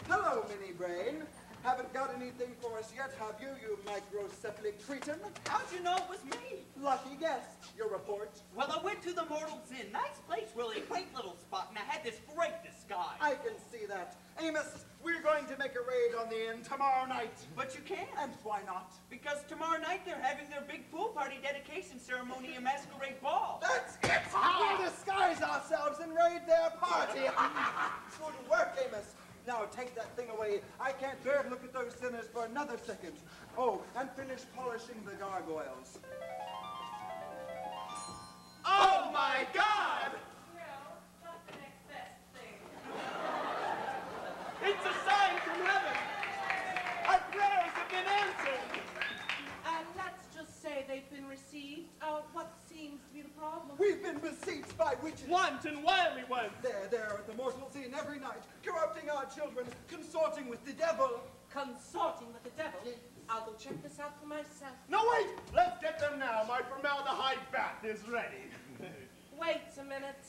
G: Hello, Mini Brain. Haven't got anything for us yet, have you, you microcephalic cretin?
B: How'd you know it was me?
G: Lucky guess. Your report?
B: Well, I went to the Mortal's Inn. Nice place, really. Quaint little spot, and I had this great disguise.
G: I can see that. Amos, we're going to make a raid on the inn tomorrow night.
B: But you can't.
G: And why not?
B: Because tomorrow night they're having their big pool party dedication ceremony and masquerade ball.
G: That's it! We'll disguise ourselves and raid their party. Good work, Amos. Now take that thing away. I can't bear to look at those sinners for another second. Oh, and finish polishing the gargoyles.
B: Oh my God!
M: That's the next best thing.
D: It's a sign from heaven. Our prayers have been answered.
M: Let's just say they've been received. What seems to be the problem?
G: We've been besieged by witches.
D: Wanton, wily ones.
G: There at the Mortal's Inn every night, corrupting our children, consorting with the devil.
M: Consorting with the devil? I'll go check this out for myself.
F: No, wait! Let's get them now. My formaldehyde bath is ready.
M: Wait a minute.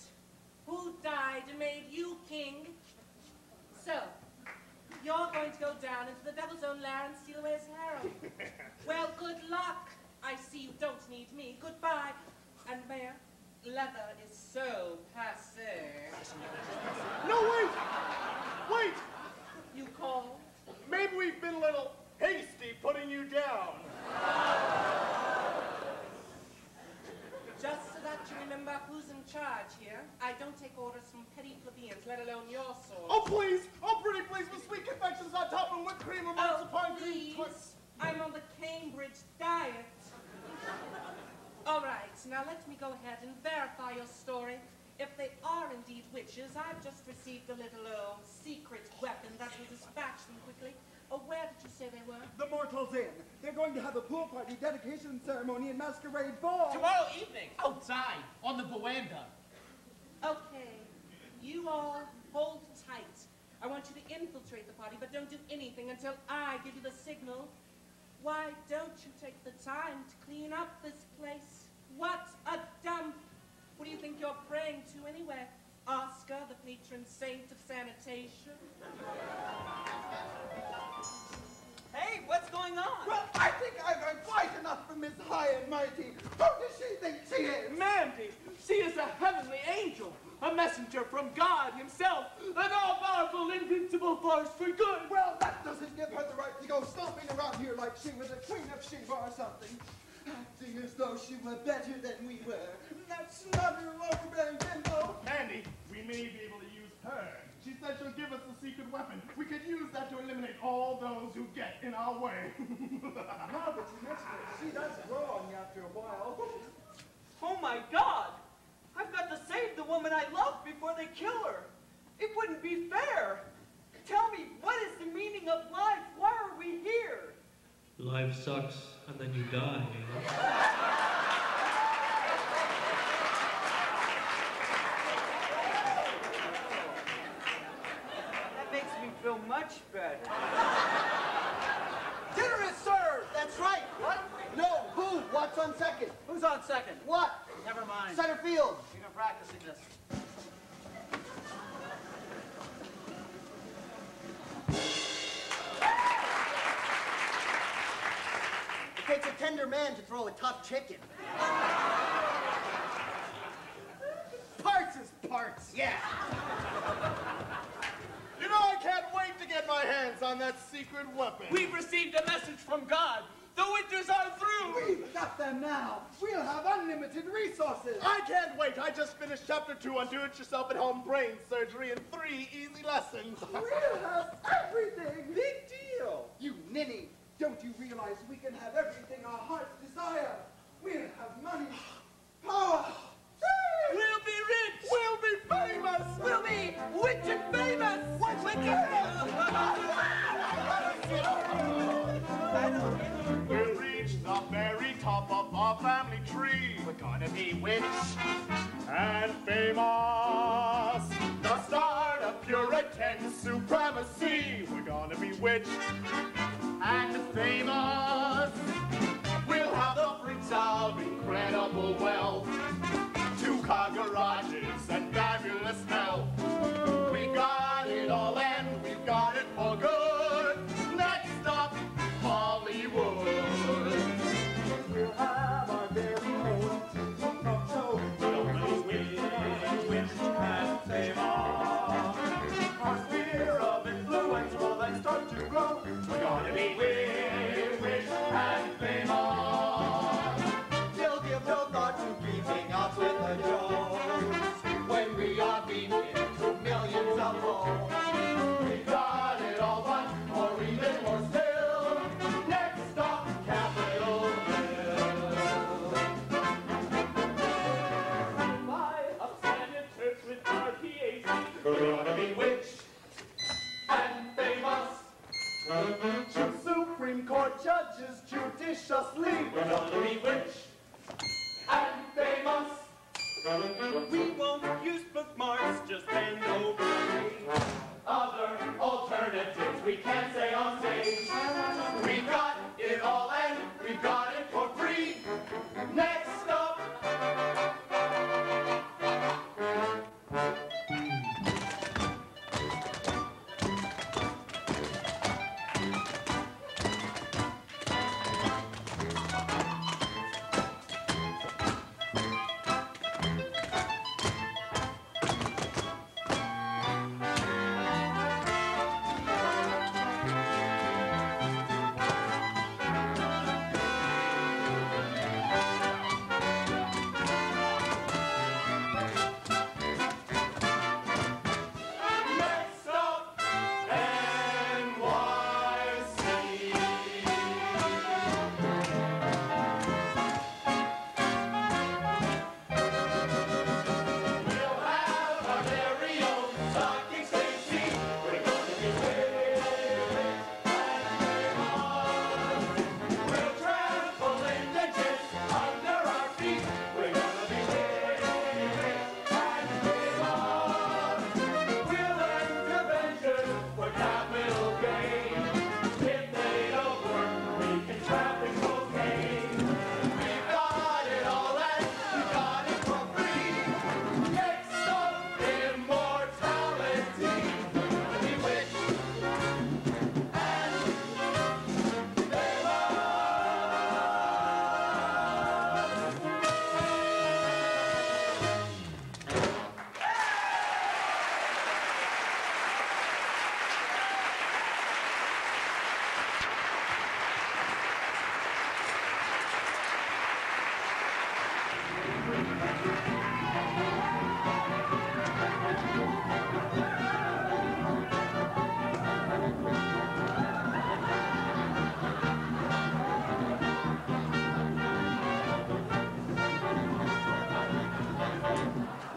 M: Who died and made you king? So, You're going to go down into the devil's own lair and steal away his harem. Well, good luck. I see you don't need me. Goodbye. And Mayor, leather is so passé.
F: No, wait! Wait!
M: You called?
F: Maybe we've been a little hasty putting you down.
M: Just so that you remember who's in charge here, I don't take orders from petty plebeians, let alone your sort.
F: Oh, please! Oh, pretty please, with sweet confections on top and whipped cream or marzipan cream.
M: Please, I'm on the Cambridge diet. All right, now let me go ahead and verify your story. If they are indeed witches, I've just received a little secret weapon that will dispatch them quickly. Oh, where did you say they were?
G: The Mortals Inn. They're going to have a pool party, dedication ceremony, and masquerade ball.
E: Tomorrow evening, outside, on the veranda.
M: Okay, you all hold tight. I want you to infiltrate the party, but don't do anything until I give you the signal. Why don't you take the time to clean up this place? What a dump! What do you think you're praying to anyway? Oscar, the patron saint of sanitation?
B: Hey, what's going on?
G: Well, I think I've heard quite enough from Miss High and Mighty. Who does she think she is?
D: Mandy, she is a heavenly angel, a messenger from God himself, an all-powerful, invincible force for good.
G: Well, that doesn't give her the right to go stomping around here like she was a queen of Sheba or something. Acting as though she were better than we were. That's not her overbearing bimbo.
F: Mandy, we may be able to use her. She said she'll give us the secret weapon. We could use that to eliminate all those who get in our way.
G: Now that you mention it, she does grow on you after a while.
B: Oh my God! I've got to save the woman I love before they kill her. It wouldn't be fair. Tell me, what is the meaning of life? Why are we here?
L: Life sucks, and then you die, you know?
B: That makes me feel much better.
A: Dinner is served! That's right! What? No, who? What's on second?
B: Who's on second?
A: What?
B: Never mind.
A: Center field.
B: We've been practicing this.
A: It takes a tender man to throw a tough chicken. Parts is parts.
F: Yeah. You know, I can't wait to get my hands on that secret weapon.
D: We've received a message from God. The winters are through.
G: We've got them now. We'll have unlimited resources.
F: I can't wait. I just finished chapter 2 on do-it-yourself-at-home brain surgery in 3 easy lessons.
G: We'll have everything. Big deal. You ninny. Don't you realize we can have everything our hearts desire? We'll have money, power.
D: We'll be rich.
F: We'll be famous.
B: We'll be rich and famous.
F: What's with We'll reach the very top of our family tree. We're gonna be rich and famous. The start of Puritan supremacy. We're gonna be rich and famous. We'll have the fruits of incredible wealth. 2-car garages and fabulous health. We got it all and we've got it for good. Next stop, Hollywood.
G: We'll have our very own talk show.
C: Nobody wins and famous.
G: Our sphere of influence will then start to grow.
C: We're gonna be rich and famous.
A: They'll give no thought to keeping up with the Jones. When we are beaten into millions of homes.
C: We got it all, but or even more still. Next stop, Capitol Hill.
D: My upstanding church with our PAC.
C: We're gonna be rich and famous.
F: Choose Supreme Court judges judiciously.
C: We're gonna be rich and famous.
B: We won't use bookmarks, just bend over.
C: Other alternatives we can't say on stage. We've got it all and we've got it for free. Next stop.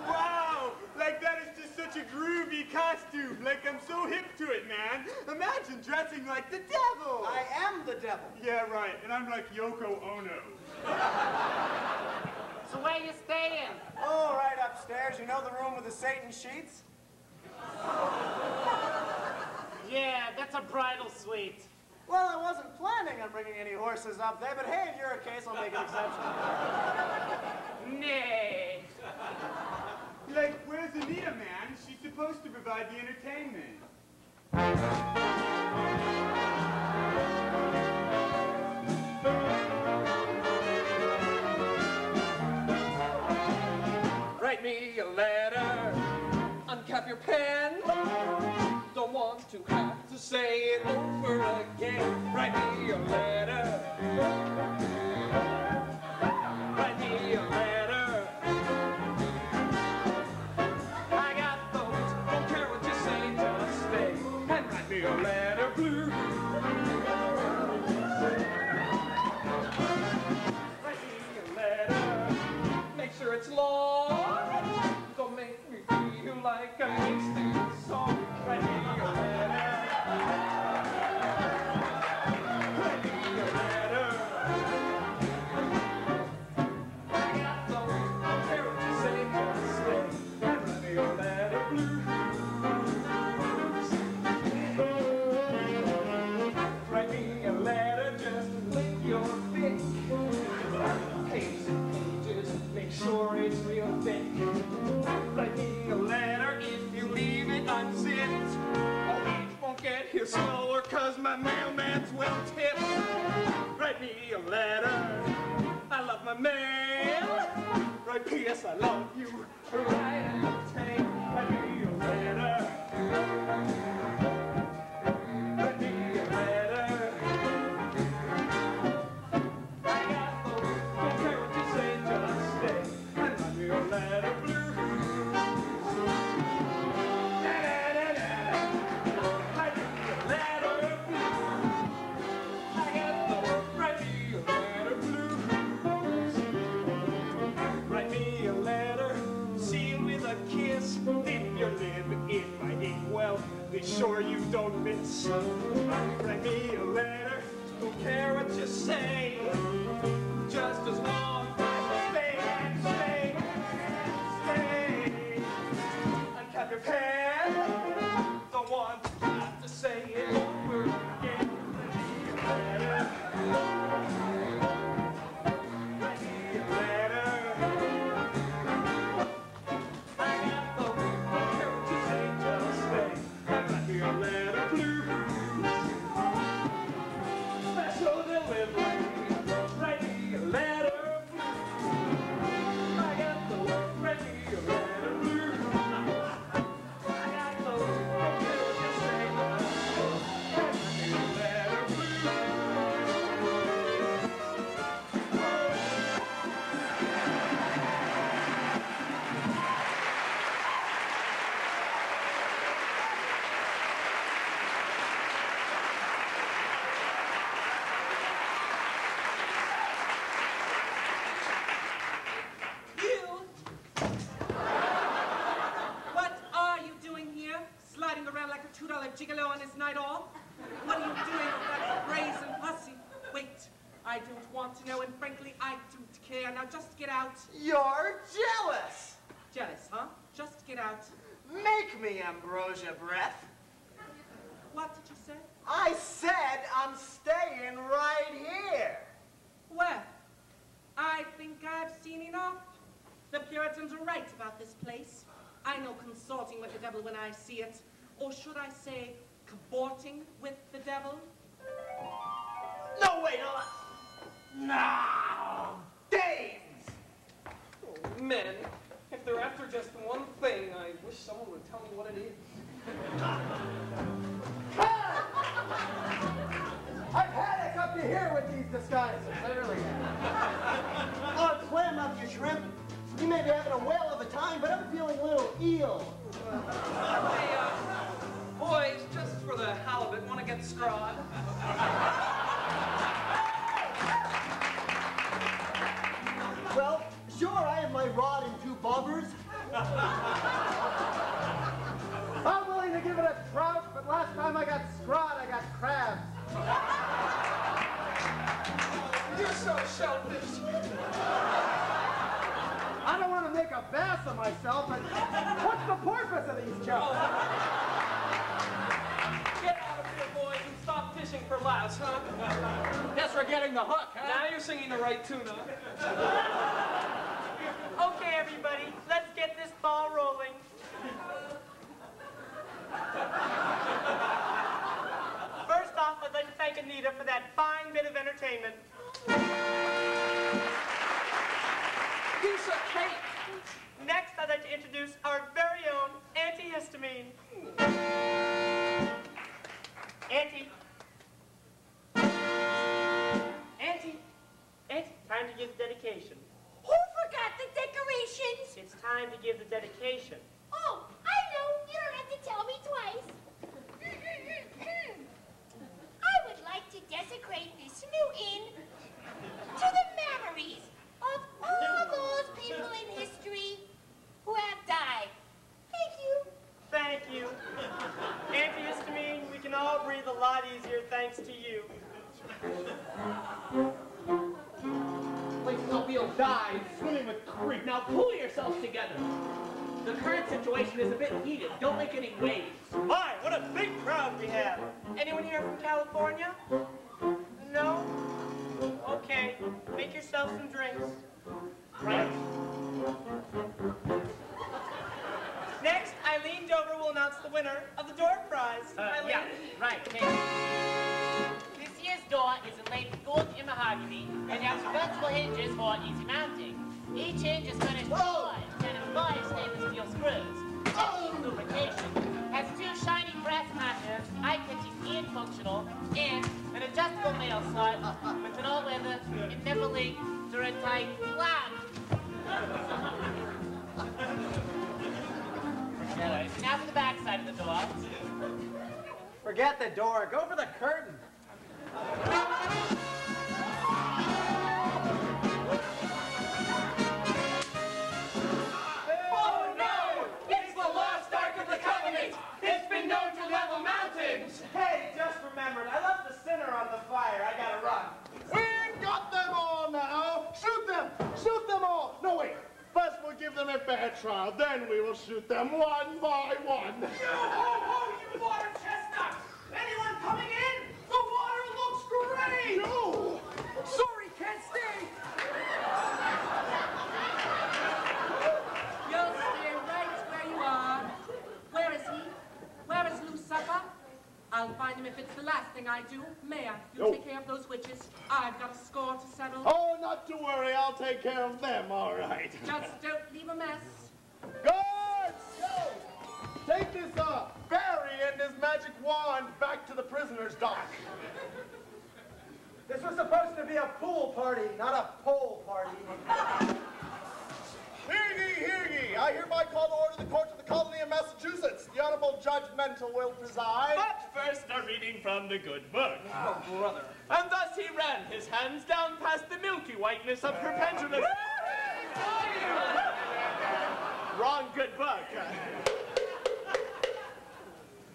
F: Wow! Like that is just such a groovy costume. Like I'm so hip to it, man. Imagine dressing like the devil.
G: I am the devil.
F: Yeah, right. And I'm like Yoko Ono.
K: So where you staying?
G: Oh, right upstairs. You know the room with the Satan sheets?
K: Yeah, that's a bridal suite.
G: Well, I wasn't planning on bringing any horses up there, but hey, in your case, I'll make an exception.
K: Nay.
F: Like, where's Anita, man? She's supposed to provide the entertainment.
I: Write me a letter, uncap your pen. Don't want to have to say it over again. Write me a letter. Write me a letter. I got those, don't care what you say, just stay. And write me a letter, blue. Write me a letter. Make sure it's long. Don't make me feel like I'm wasting a song. Write me a letter. Write me a letter. I got those, don't care what you say, just stay. And write me a letter, blue. Write me a letter, just lick your thick. Pages, make sure it's real thick. Write me a letter, if you leave it unzipped. Oh, it won't get here slower, cause my mailman's well tipped. Write me a letter, I love my mail. Write P.S. I love you, right in the tank. Write me a letter. Write me a letter. I got those, don't care what you say, just stay. And write me a letter, blue. Da-da-da-da-da. Write me a letter, blue. I got those, write me a letter, blue. Write me a letter, sealed with a kiss. If you're living in my inkwell, be sure you don't miss. Write me a letter, don't care what you say, just as long as you stay and stay, stay. Uncap your pen, don't want to have to say it over again. Write me a letter. Write me a letter. I got those, don't care what you say, just stay. And write me a letter, blue. Special delivery. Write me a letter, blue. I got those, write me a letter, blue. I got those, don't care what you say, just stay. Write me a letter, blue.
M: You! What are you doing here? Sliding around like a $2 gigolo on his night off? What are you doing with that brazen pussy? Wait, I don't want to know, and frankly, I don't care. Now just get out.
B: You're jealous.
M: Jealous, huh? Just get out.
B: Make me, Ambrosia Breath.
M: What did you say?
B: I said I'm staying right here.
M: Well, I think I've seen enough. The Puritans are right about this place. I know consorting with the devil when I see it. Or should I say, cavorting with the devil?
B: No, wait, no, dames.
I: Oh, men, if they're after just one thing, I wish someone would tell me what it is.
G: I've had it up to here with these disguises. I really have.
B: Oh, clam up, you shrimp. You may be having a whale of a time, but I'm feeling a little eel.
N: Hey, boys, just for the halibut, want to get strawed?
B: Well, sure, I have my rod and 2 bobbers.
F: I'm willing to give it a trout, but last time I got scrod, I got crabs.
N: You're so selfish.
F: I don't want to make a bass of myself, but what's the purpose of these jokes?
N: Get out of here, boys, and stop fishing for laughs, huh?
E: Guess we're getting the hook, huh?
N: Now you're singing the right tune, huh?
M: Okay, everybody, let's get this ball rolling. First off, I'd like to thank Anita for that fine bit of entertainment.
N: Piece of cake.
M: Next, I'd like to introduce our very own antihistamine. Auntie. Auntie. Auntie, time to give the dedication.
J: Who forgot the decorations?
M: It's time to give the dedication.
J: Oh, I know. You don't have to tell me twice. I would like to desecrate this new inn to the memories of all those people in history who have died. Thank you.
M: Thank you. Antihistamine, we can all breathe a lot easier thanks to you.
E: Mobile died swimming with creep. Now pull yourselves together. The current situation is a bit heated. Don't make any waves.
M: My, what a big crowd we have. Anyone here from California? No? Okay, make yourself some drinks.
E: Right.
M: Next, Eileen Dover will announce the winner of the door prize. Eileen.
K: Yeah, right. Okay. This year's door is inlaid with gold and mahogany and has reversible hinges for easy mounting. Each hinge is furnished with 5 stainless steel screws. Each lubrication has 2 shiny brass magnets, eye-catching and functional, and an adjustable mail slot with an all-weather and never leak tight lock. Now for the back side of the door.
B: Forget the door. Go for the curtain.
I: Oh no! It's the lost ark of the covenant! It's been known to level mountains!
B: Hey, just remembered. I left the sinner on the fire. I gotta run.
F: We've got them all now. Shoot them! Shoot them all! No, wait. First we'll give them a fair trial. Then we will shoot them one by one.
I: You water chestnuts! Anyone coming in? The water looks great!
F: No!
N: Sorry, can't stay.
M: You'll stay right where you are. Where is he? Where is Lou Supper? I'll find him if it's the last thing I do. Mayor, you take care of those witches. I've got a score to settle.
F: Oh, not to worry. I'll take care of them, all right.
M: Just don't leave a mess.
F: Guards! Go! Take this fairy and his magic wand back to the prisoner's dock.
B: This was supposed to be a pool party, not a pole party.
F: Hear ye! I hereby call to order the court of the colony of Massachusetts. The Honorable Judge Mental will preside.
D: But first a reading from the good book.
N: Oh, brother.
D: And thus he ran his hands down past the milky whiteness of her pendulum. Wrong good book.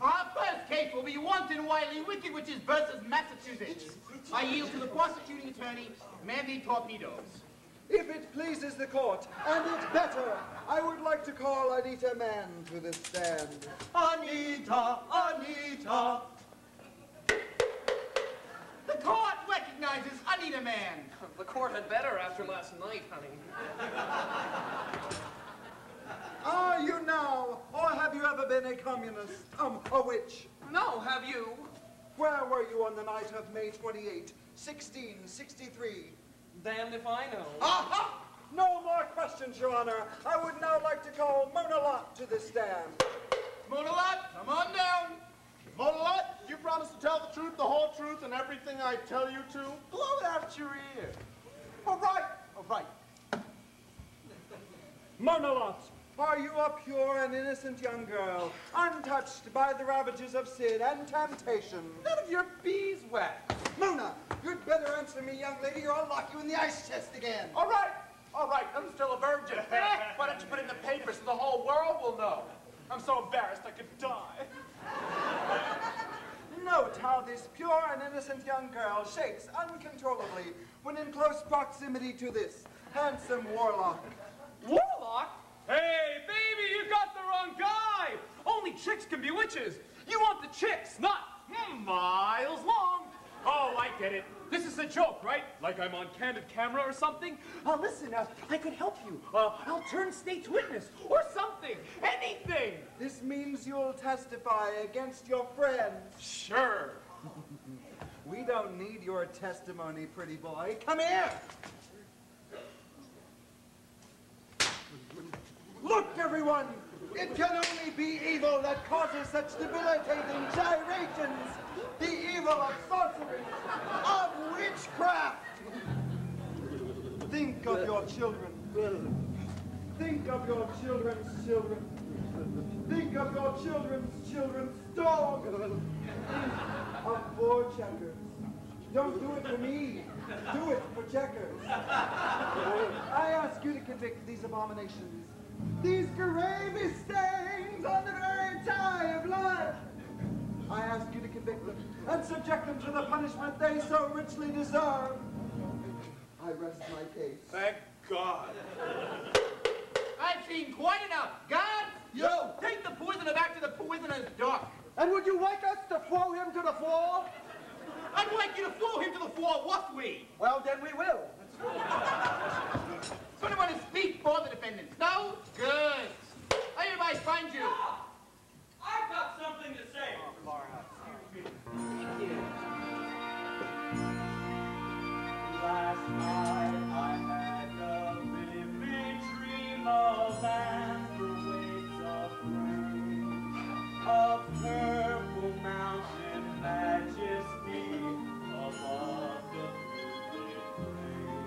E: Our first case will be Wanton Wiley Wicked Witches versus Massachusetts. I yield to the prosecuting attorney, Mandy Torpedoes.
G: If it pleases the court, and it's better, I would like to call Anita Mann to the stand.
B: Anita! Anita!
E: The court recognizes Anita Mann.
N: The court had better after last night, honey.
G: Are you now, or have you ever been a communist, a witch?
N: No, have you?
G: Where were you on the night of May 28, 1663?
N: Damned if I know.
G: Aha! No more questions, Your Honor. I would now like to call Mona Lott to the stand.
F: Mona Lott, come on down. Mona Lott, you promise to tell the truth, the whole truth, and everything I tell you to?
B: Blow it out your ear. All right.
G: Monalot, are you a pure and innocent young girl, untouched by the ravages of sin and temptation?
E: None of your beeswax.
G: Mona, you'd better answer me, young lady, or I'll lock you in the ice chest again.
D: All right, I'm still a virgin. Why don't you put it in the paper so the whole world will know? I'm so embarrassed I could die.
G: Note how this pure and innocent young girl shakes uncontrollably when in close proximity to this handsome warlock.
N: Warlock? Hey, baby, you got the wrong guy! Only chicks can be witches. You want the chicks, not miles long. Oh, I get it. This is a joke, right? Like I'm on candid camera or something? Listen, I could help you. I'll turn state's witness or something. Anything.
G: This means you'll testify against your friends.
N: Sure.
G: We don't need your testimony, pretty boy. Come here. Look, everyone. It can only be evil that causes such debilitating gyrations. The evil of sorcery, of witchcraft. Think of your children. Think of your children's children. Think of your children's dog. Of poor Checkers. Don't do it for me. Do it for Checkers. I ask you to convict these abominations. These gravy stains on the very tie of life. I ask you to convict them and subject them to the punishment they so richly deserve. I rest my case.
D: Thank God.
E: I've seen quite enough. God,
G: Yo!
E: take the poisoner back to the poisoner's dock.
G: And would you like us to throw him to the floor?
E: I'd like you to throw him to the floor, what we?
G: Well, then we will.
E: Someone want to speak for the defendants? No? Good. Everybody find you.
H: I've got something to say.
E: Thank you.
H: Last night I had a vivid dream of amber waves of rain, of purple mountain majesty above the vivid plain.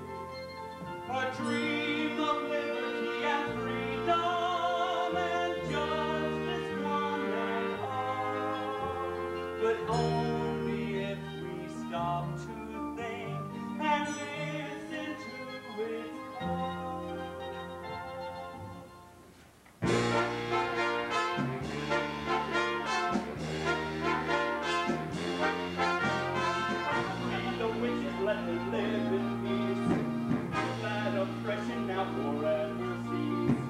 H: A dream of liberty and freedom and justice one and all, but only if we stop to think and listen to its call. Free the witches, let them live in peace. That oppression now forever cease.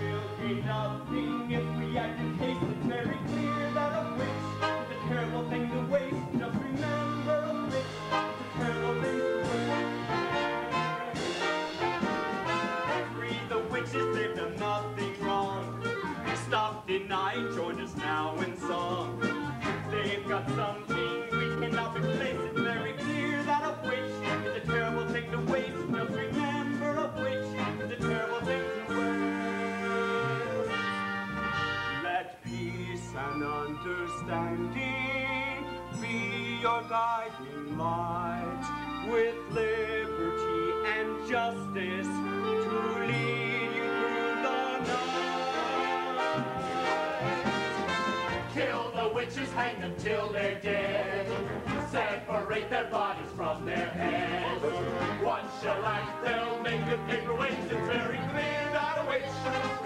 H: We'll gain nothing if we act in haste. It's very clear that a witch is a terrible thing to waste. Just remember a witch is a terrible thing to waste. Free the witches, they've done nothing wrong. Stop denying, join us now in song. They've got something we cannot replace. It's very clear that a witch is a terrible thing to waste. Just remember a witch is a terrible thing to waste. Let peace and understanding be your guiding light, with liberty and justice to lead you through the night.
C: Kill the witches, hang them till they're dead. Separate their bodies from their heads. One shall act, they'll make a paperweight. It's very clear that a witch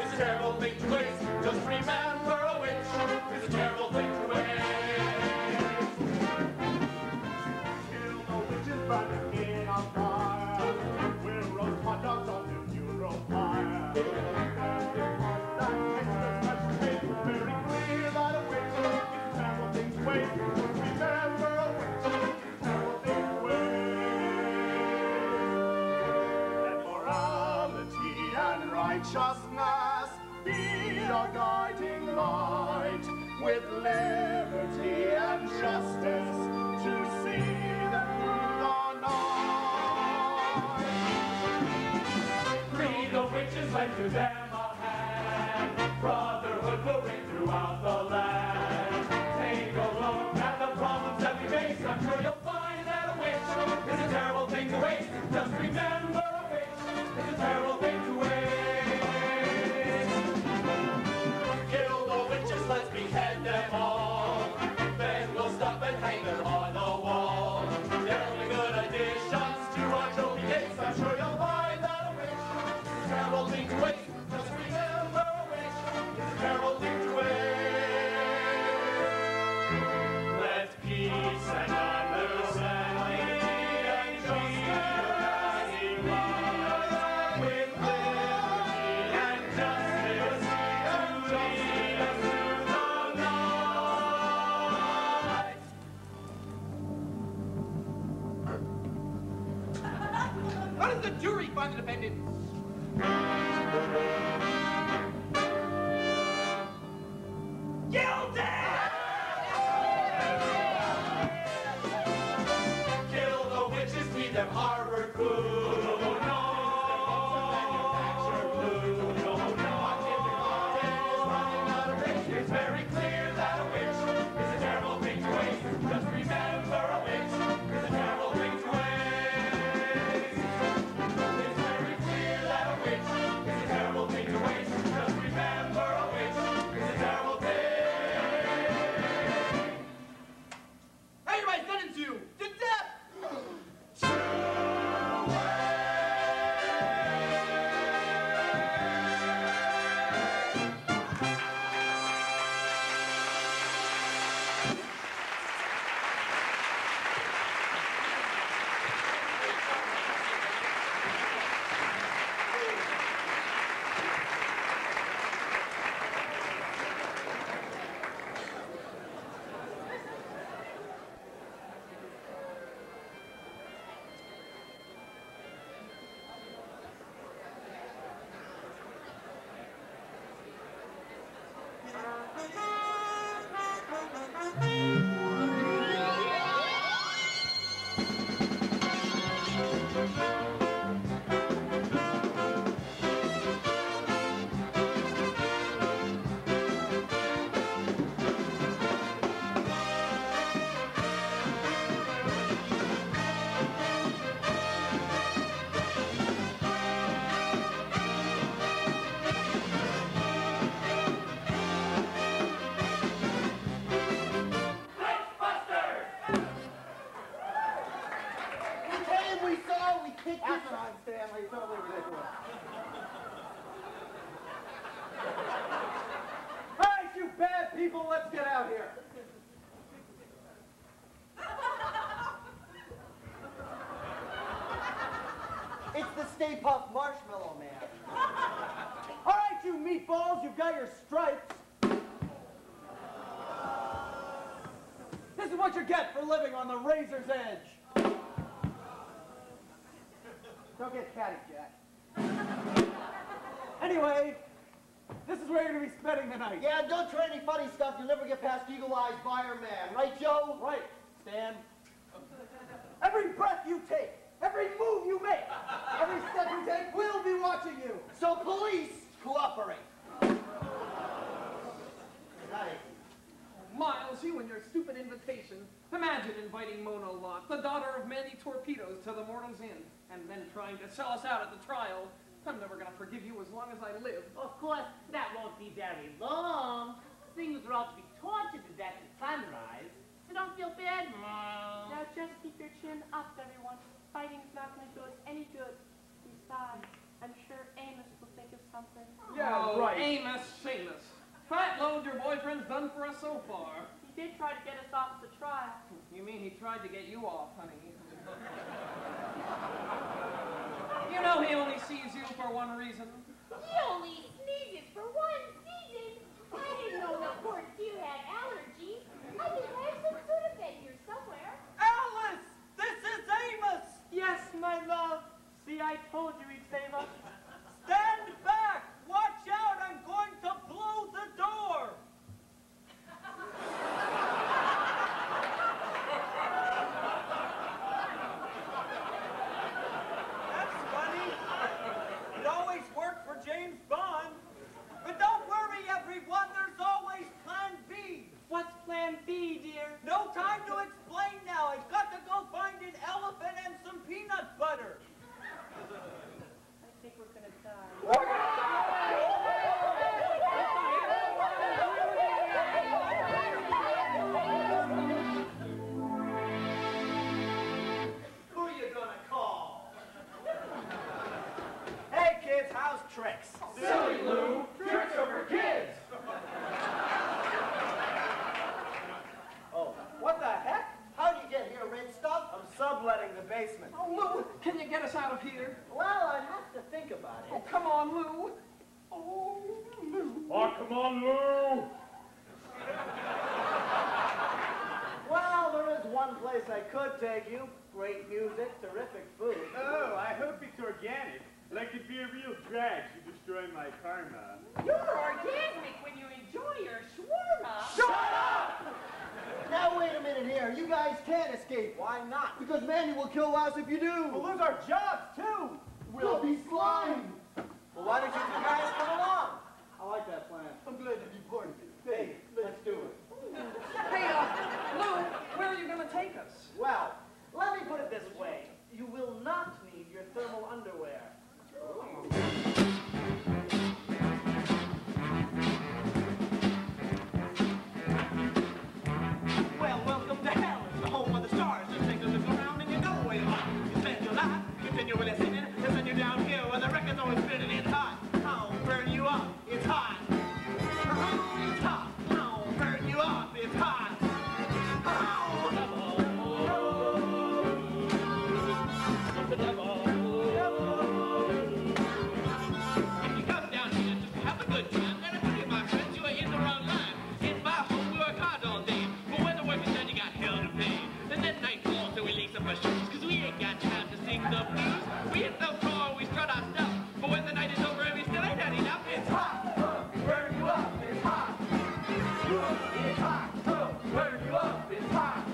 C: is a terrible thing to waste. Just remember a witch is a terrible thing to waste.
F: Kill the witches, burn them in a fire. We'll roast hot dogs on the funeral pyre. And because that tasteless mashed potatoes, it's very clear that a witch is a terrible thing to waste. Just remember a witch is a terrible thing to waste. Let morality and righteousness be your guiding light, with liberty and justice to see them through the night.
C: Free the witches, lend to them a hand. Brotherhood will ring throughout the land. Take a look at the problems that we face. I'm sure you'll find that a witch is a terrible thing to waste. Just remember a witch is a terrible thing to waste.
E: How does the jury find the defendant?
C: Guilty! Kill the witches, feed them Harvard glue. No, manufacture glue. No, running out of rich. It's very clear that a witch is a terrible thing to waste. Just remember, a witch is a terrible thing to waste. It's very clear that a witch is a terrible thing to waste. Just remember, a witch is a terrible thing.
E: Everybody's sentenced you to death!
G: People, let's get out here.
B: It's the Stay Puft Marshmallow Man.
G: All right, you meatballs, you've got your stripes. This is what you get for living on the razor's edge. Don't get catty, Jack. Anyway, this is where you're going to be spending the night.
B: Yeah, don't try any funny stuff. You'll never get past Eagle Eye's Buyer Man. Right, Joe?
G: Right, Stan. Every breath you take, every move you make, every step you take, we'll be watching you.
B: So police, cooperate. Nice.
H: Miles, you and your stupid invitation. Imagine inviting Mona Locke, the daughter of Mandy Torpedoes, to the Mortals Inn, and then trying to sell us out at the trial. I'm never gonna forgive you as long as I live.
K: Of course, that won't be very long. Things are all to be tortured to death at sunrise. So don't feel bad, Mom.
O: Now just keep your chin up, everyone. Fighting's not gonna do us any good. Besides, I'm sure Amos will think of something.
H: Yeah, right. Amos, Seamus. Fat load your boyfriend's done for us so far.
O: He did try to get us off the trial.
H: You mean he tried to get you off, honey? You know he only sees you for one reason.
J: He only sneezes for one season. I didn't know the poor dear had allergies. I think I have some Sudafed here somewhere.
G: Alice! This is Amos!
O: Yes, my love. See, I told you he'd save us.
G: Stand back! Watch out! I'm going to blow the door! That's funny. It always worked for James Bond. But don't worry, everyone. There's always Plan B.
O: What's Plan B, dear?
G: No time to explain now. I've got to go find an elephant and some peanut butter.
O: I think we're gonna die.
G: Who are you gonna call? Hey kids, how's tricks?
C: Silly Lou, tricks are for kids.
B: Oh, what the heck? How'd you get here, Red Stuff?
G: I'm subletting the basement.
H: Oh, Lou, can you get us out of here?
B: Well, I'd have to think about
H: Oh,
B: it.
H: come on, Lou. Oh, Lou.
C: Oh, come on, Lou.
B: Well, there is one place I could take you. Great music, terrific food.
F: Oh, I hope we could karma.
P: You're orgasmic when you enjoy your shawarma.
F: Shut up!
B: Now wait a minute here. You guys can't escape. Why not? Because Mandy will kill us if you do.
F: We'll lose our jobs, too.
B: We'll be slimed. Well, why don't you two guys come along?
F: I like that plan.
B: I'm glad to be part of it. Hey, let's do it.
M: Hey, Lou, where are you going to take us?
B: Well, let me put it this way. You will not need your thermal underwear.
M: Well, welcome to hell. It's the home of the stars. Just take a look around and you know where you are. You spend your life continually singing, and send you down here where the record's always spinning. It's hot. I'll burn you up. It's hot. Oh, it's hot. I'll burn you up. It's hot. If you come down here just to have a good time, then I tell you, my friends, you are in the wrong line. In my home, we work hard all day, but when the work is done, you got hell to pay. And then night falls, so we lace up our shoes, cause we ain't got time to sing the blues. We hit the floor, we strut our stuff, but when the night is over and we still ain't had enough, it's hot. Burn you up, it's hot. It's hot. Burn you up, it's hot.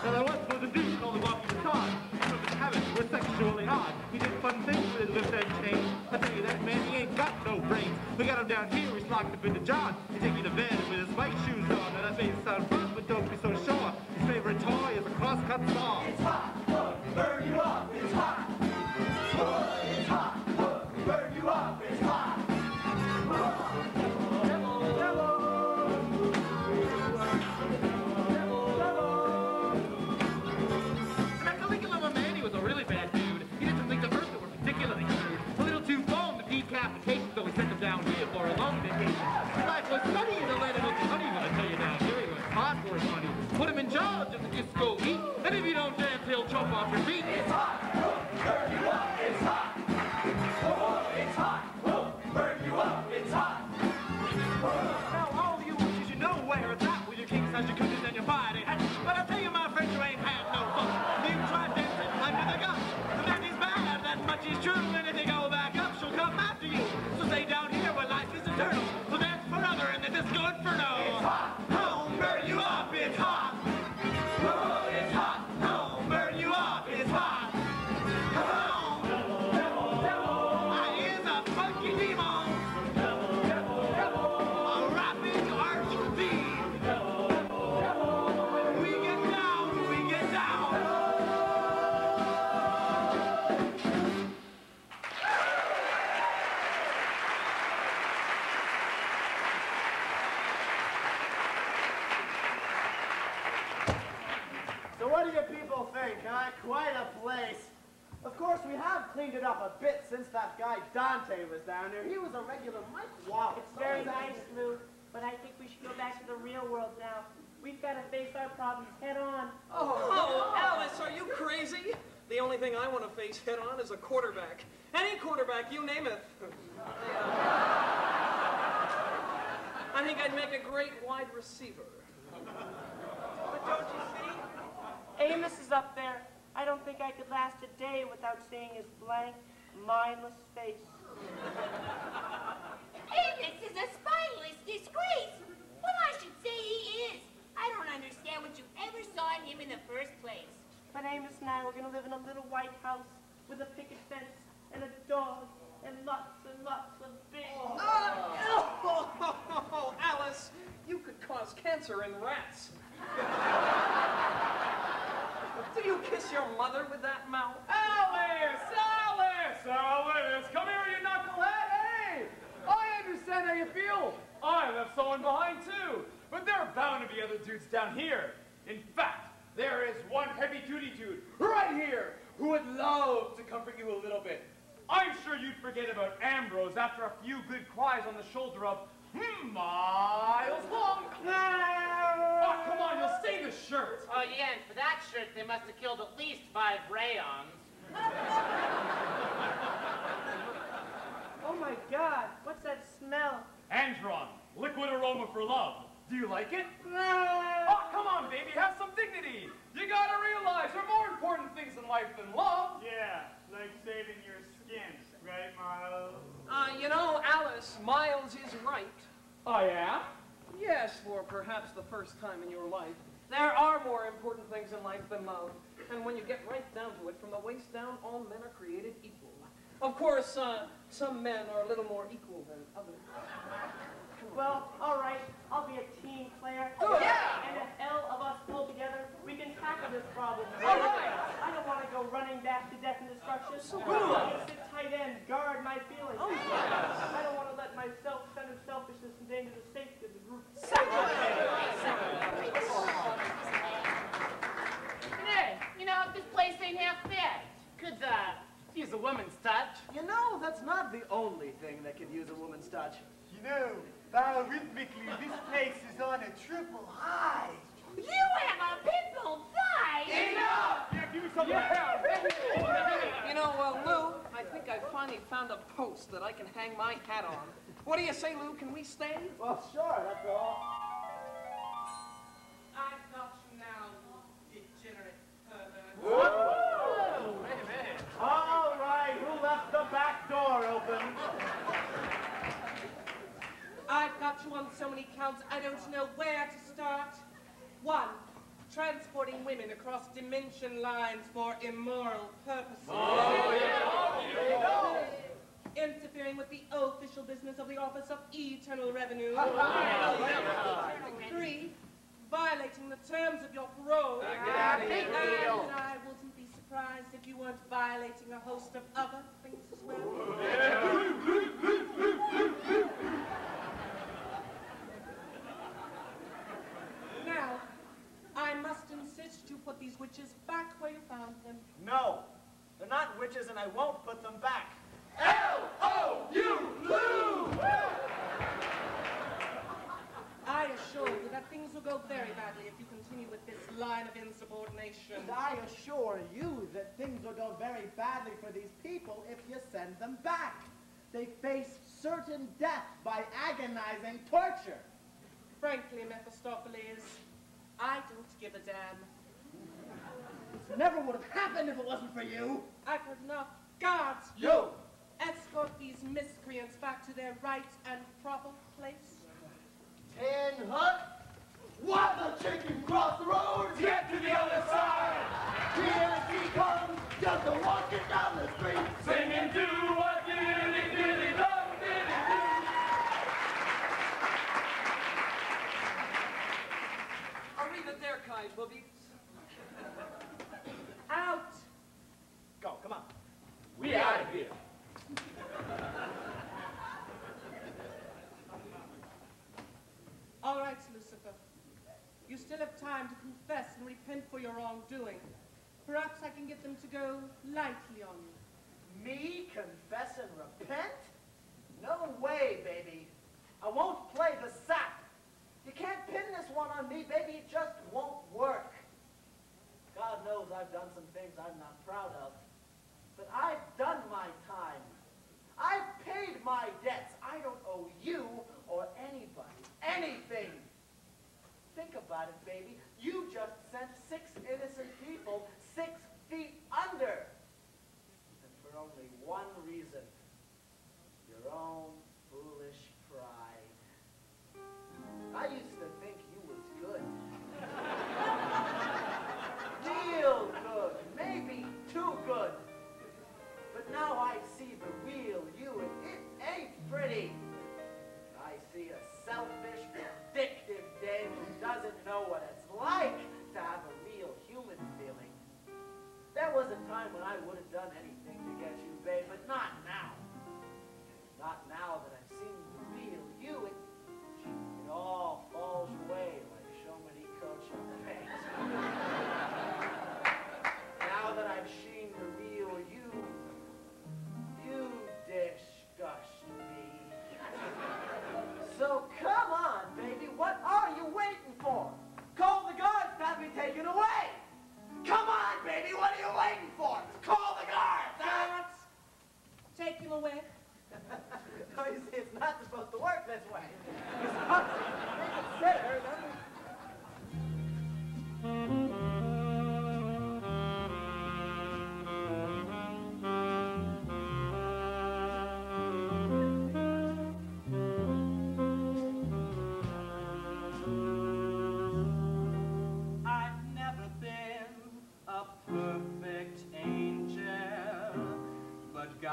N: Now there was supposed to be called the walking the talk. From his habits were sexually odd. He did fun things with his lips and chains. I tell you that man, he ain't got no brains. We got him down here, he's locked up in the John. He's taking to bed with his white shoes on. Now that may sound fun, but don't be so sure. His favorite toy is a cross-cut saw.
B: It's hot. Burn you up. It's hot. It's hot. Burn you up. It's hot.
N: Was a really bad dude. He did some things at first that were particularly crude. A little too long to decapitation, so we sent him down here for a long vacation. His life was sunny in the land of milk and honey, but I tell you now, here he was hard for his money. Put him in charge of the disco heat, and if you don't dance, he'll jump off your feet.
B: It's hot. Burn you up. It's hot. It's hot. Burn you up. It's hot.
N: Now all you witches, you know where it's at with your king size, your cookies, and your party hat. But I tell you, my friend, you ain't had no fun. You tried dancing under the gun. The Mandy's bad, that much is true. And if they go back up, she'll come after you. So stay down here where life is eternal. So dance forever in the disco inferno.
B: It's hot.
N: I'll burn you up, it's hot.
B: It's hot.
N: I'll burn you up, it's hot. I is a funky demon. A rapping arch thief. We get down, we get down.
B: So what do you people think, huh? Quite a place. Of course, we have cleaned it up a bit since that guy Dante was down here. He was a regular Mike Wallace.
O: It's very nice, Lou, but I think we should go back to the real world now. We've got to face our problems head on.
M: Oh, Alice, are you crazy? The only thing I want to face head on is a quarterback. Any quarterback, you name it. I think I'd make a great wide receiver.
O: But don't you see? Amos is up there. I don't think I could last a day without seeing his blank, mindless face.
J: Amos is a spineless disgrace. Well, I should say he is. I don't understand what you ever saw in him in the first place.
O: But Amos and I were going to live in a little white house with a picket fence and a dog and lots of big...
M: Oh, Alice, you could cause cancer in rats. Do you kiss your mother with that mouth?
N: Alice! Come here, you knucklehead! Hey! I understand how you feel. I left someone behind too. But there are bound to be other dudes down here. In fact, there is one heavy-duty dude right here who would love to comfort you a little bit. I'm sure you'd forget about Ambrose after a few good cries on the shoulder of miles long. Oh, come on, you'll stain the shirt.
K: Oh, yeah, and for that shirt, they must have killed at least 5 rayons.
O: Oh my God, what's that smell?
N: Andron, liquid aroma for love. Do you like it? Oh, come on, baby, have some dignity. You gotta realize there are more important things in life than love.
F: Yeah, like saving your skin, right, Miles?
Q: You know, Alice, Miles is right.
N: I am?
Q: Yes, for perhaps the first time in your life. There are more important things in life than love. And when you get right down to it, from the waist down, all men are created equal. Of course, some men are a little more equal than others.
O: Well, all right, I'll be a team player.
Q: Good.
O: Yeah. And if L of us pull together, we can tackle this problem.
Q: All right.
O: I don't want to go running back to death and destruction.
Q: So
O: I
Q: good.
O: want to sit tight end, guard my feelings.
Q: Oh, yes.
O: I don't want to let my self-centered selfishness endanger the safety of the group.
K: Hey, you know, this place ain't half bad. Could, use a woman's touch.
B: You know, that's not the only thing that could use a woman's touch.
F: You know, biorhythmically, this place is on a triple high.
J: You have a pitbull thigh!
F: Enough!
N: Yeah, give me something.
Q: You know, Lou, I think I finally found a post that I can hang my hat on. What do you say, Lou? Can we stay?
B: Well, sure, that's all.
M: I've got you now, degenerate pervert.
B: Whoa! Wait a minute. All right, who left the back door open?
M: I've got you on so many counts, I don't know where to start. 1, transporting women across dimension lines for immoral purposes.
C: Oh, yeah.
M: Interfering with the official business of the Office of Eternal Revenue. 3, violating the terms of your parole. And I wouldn't be surprised if you weren't violating a host of other things as well. Now, I must insist you put these witches back where you found them.
B: No, they're not witches and I won't put them back.
C: L-O-U, Lou!
M: I assure you that things will go very badly if you continue with this line of insubordination.
B: And I assure you that things will go very badly for these people if you send them back. They face certain death by agonizing torture.
M: Frankly, Mephistopheles, I don't give a damn.
B: This never would have happened if it wasn't for you.
M: I've heard enough. Guards!
B: You!
M: Escort these miscreants back to their right and proper place.
C: 10 Hut, what the chicken cross the road? Get to the other side. Here he comes, just walking down the street, singing do what dilly dilly dum dilly do.
Q: Arriva there, kind boobies.
M: Out!
B: Go, come on.
C: We out of here.
M: All right, Lucifer. You still have time to confess and repent for your wrongdoing. Perhaps I can get them to go lightly on you.
B: Me confess and repent? No way, baby. I won't play the sap. You can't pin this one on me, baby. It just won't work. God knows I've done some things I'm not proud of. But I've done my time. I've paid my debts. I don't owe you or anybody anything. Think about it, baby. You just sent 6 innocent people 6 feet under. And for only one reason. Your own foolish pride. I used to think you was good. Real good. Maybe too good. But now I see the real you, and it ain't pretty. I see a selfish, vindictive dame who doesn't know what it's like to have a real human feeling. There was a time when I would have done anything to get you, babe, but not now. Not now that I've seen the real you. It all falls away like so many coats of paint. Now that I've seen the real you, you disgust me. So come on, baby, what are you waiting for? Call the guards to have me taken away. Come on, baby, what are you waiting for? Call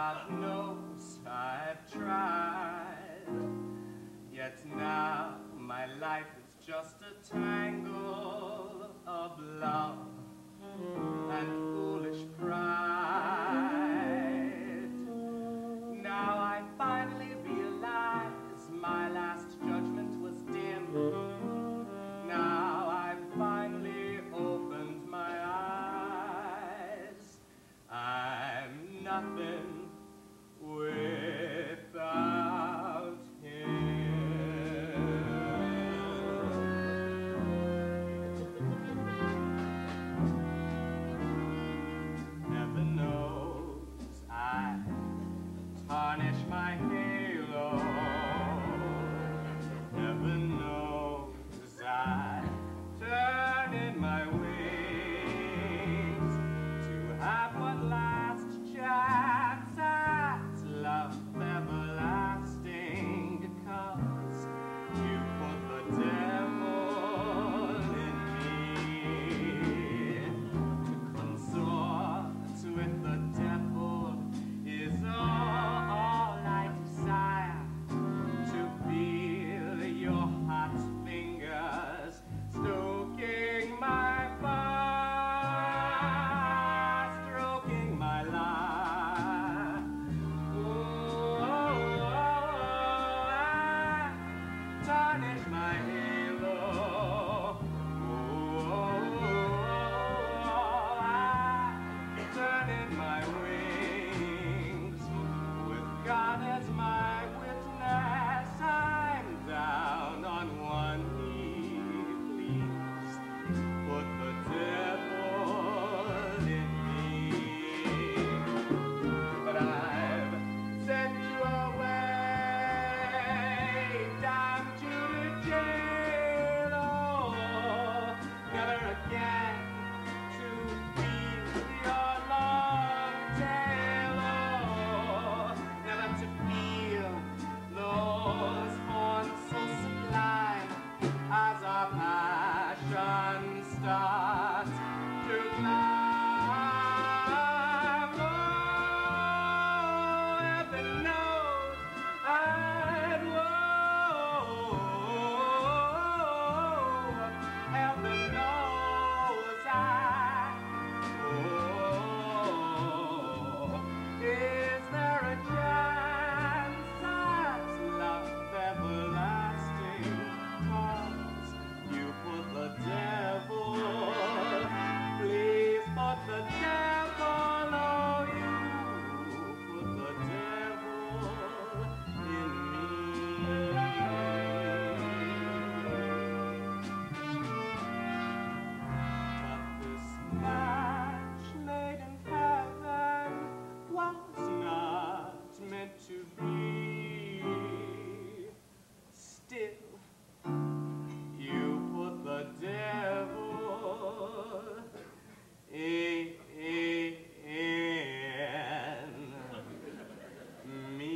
R: God knows I've tried, yet now my life is just a tangle of love and foolish pride. Now I finally realize my last judgment was dim. Now I've finally opened my eyes. I'm nothing without him. Heaven knows I tarnish my halo. Heaven knows I turn in my wings to have one last chance at love everlasting, 'cause you put the devil in me. To consort with the devil is all I desire. To feel your hot fingers stroking my past, stroking my life. Oh, I tarnish my halo. I turn in my wings with God as my witness. I'm down on one knee, please put the devil in me. But I've sent you away down to the jail, oh, never again to feel your long tail, oh, never to feel those horns so sublime as our passion starts to climb. Oh, heaven knows I'd heaven knows is there a chance at love everlasting? 'Cause you put the devil, please put the devil, oh, you put the devil in me. But this match made in heaven was not meant to be. Still, you put the devil in me.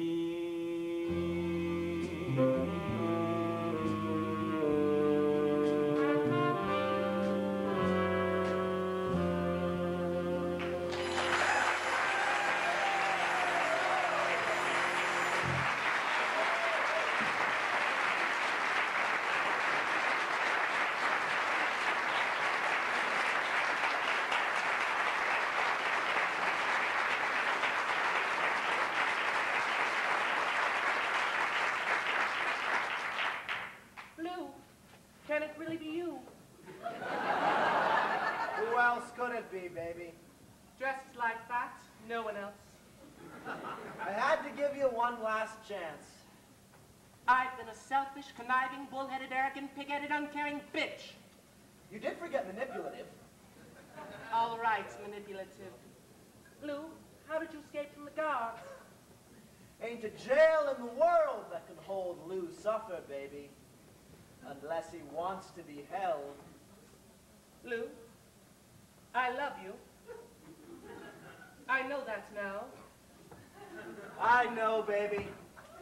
O: Lou, can it really be you?
B: Who else could it be, baby?
M: Dressed like that, no one else.
B: I had to give you one last chance.
M: I've been a selfish, conniving, bull-headed, arrogant, pig-headed, uncaring bitch.
B: You did forget manipulative.
M: All right, manipulative. Lou, how did you escape from the guards?
B: Ain't a jail in the world that can hold Lou Suffer, baby. Unless he wants to be held.
M: Lou, I love you. I know that now.
B: I know, baby.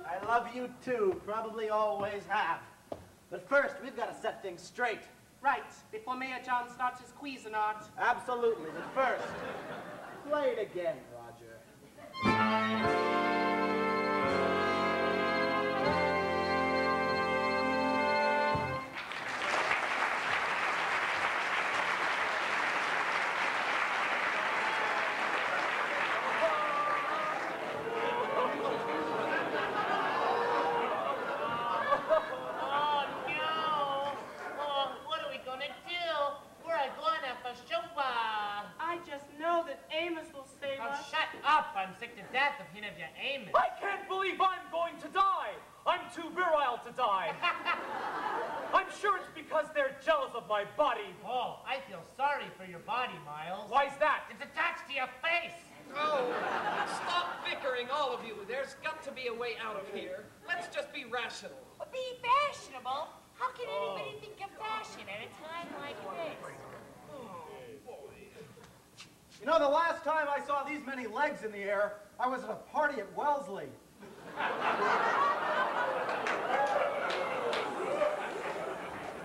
B: I love you too, probably always have. But first, we've got to set things straight.
M: Right, before Mayor John starts his Cuisinart.
B: Absolutely, but first, play it again, Roger.
K: I'm sick to death of hearing of your aiming.
N: I can't believe I'm going to die. I'm too virile to die. I'm sure it's because they're jealous of my body.
K: Oh, I feel sorry for your body, Miles.
N: Why's that?
K: It's attached to your face.
Q: Oh, stop bickering, all of you. There's got to be a way out of here. Let's just be rational.
J: Be fashionable? How can anybody think of fashion at a time like this?
G: You know, the last time I saw these many legs in the air, I was at a party at Wellesley.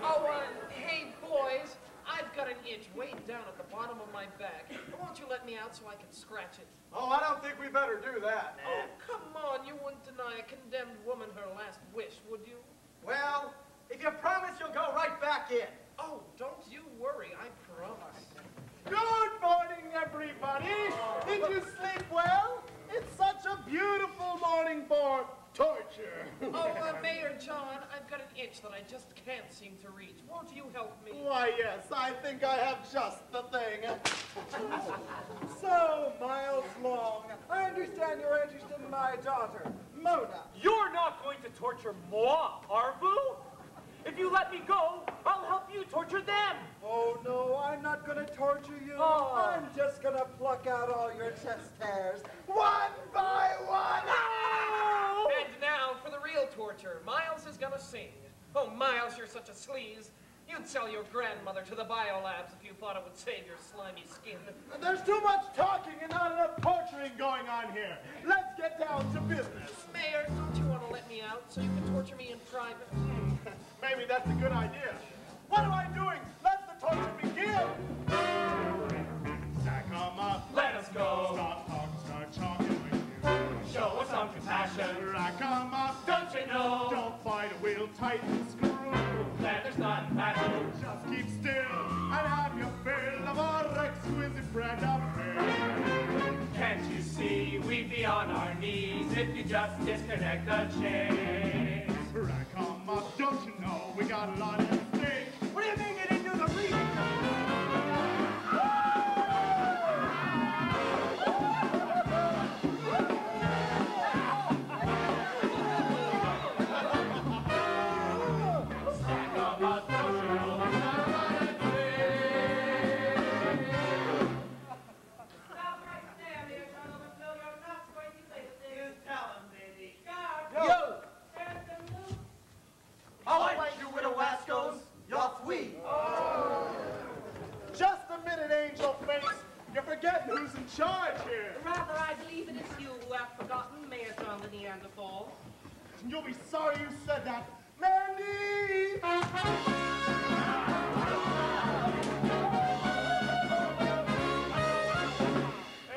Q: Oh, hey, boys, I've got an itch way down at the bottom of my back. Won't you let me out so I can scratch it?
G: Oh, I don't think we better do that.
Q: Oh, come on, you wouldn't deny a condemned woman her last wish, would you?
G: Well, if you promise you'll go right back in.
Q: Oh, don't you worry, I promise.
F: Good morning, everybody. Did you sleep well? It's such a beautiful morning for torture.
Q: Oh, Mayor John, I've got an itch that I just can't seem to reach. Won't you help me?
F: Why, yes, I think I have just the thing. So, Miles Long, I understand you're interested in my daughter, Mona.
N: You're not going to torture moi, are you? If you let me go, I'll help you torture them.
G: Oh, no, I'm not going to torture you.
N: Oh.
G: I'm just going to pluck out all your chest hairs, one by one.
N: No!
Q: And now for the real torture. Miles is gonna sing. Oh, Miles, you're such a sleaze. You'd sell your grandmother to the biolabs if you thought it would save your slimy skin.
F: There's too much talking and not enough torturing going on here. Let's get down to business.
Q: Mayor, don't you want to let me out so you can torture me in private?
F: Maybe that's a good idea. What am I doing? Let the torture begin. Stack 'em up.
C: Let us go.
F: Stop talking, start talking with you.
C: Show us some compassion.
F: Rack 'em up.
C: Don't you know?
F: Don't fight a wheel, tighten the screw.
C: Leather's not passion.
F: Just keep still and have your fill of our exquisite brand of fare.
C: Can't you see we'd be on our knees if you just disconnect the chains?
F: Rack 'em up, don't you know we got a lot at stake? What do you mean you didn't do the reading? Just a minute, Angel Face. You're forgetting who's in charge here.
M: Rather, I believe it is you who have forgotten Mayor John the Neanderthal.
F: You'll be sorry you said that. Mandy!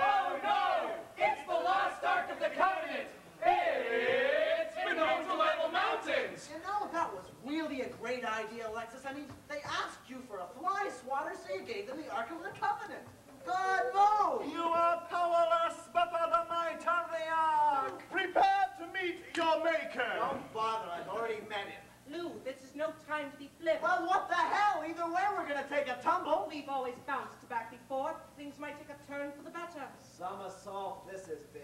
C: Oh no! It's the lost Ark of the Covenant! It's been known to level mountains!
B: You know, that was really a great idea, Alexis. I mean, they asked you for a fly swatter, so you gave them the Ark of the Covenant. God knows!
F: You are powerless before the might of the Ark. Prepare to meet your maker.
B: Don't bother, I've already met him.
M: Lou, this is no time to be flippant.
B: Well, what the hell? Either way, we're gonna take a tumble.
M: We've always bounced back before. Things might take a turn for the better.
B: Somersault this has been.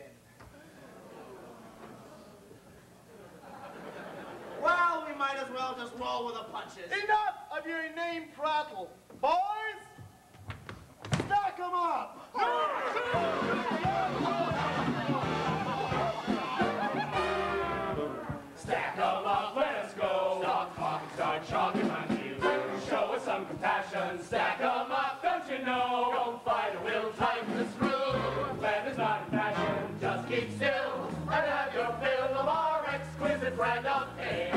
B: Well, we might as well just roll with the punches.
F: Enough of your name prattle. Boys, stack 'em up.
C: Stack 'em up, let us go. Stop talking, start chalking my heels. Show us some compassion. Stack 'em up, don't you know? Don't fight or we'll tighten the screw. Leather's not in fashion, just keep still and have your fill of our exquisite brand of pain.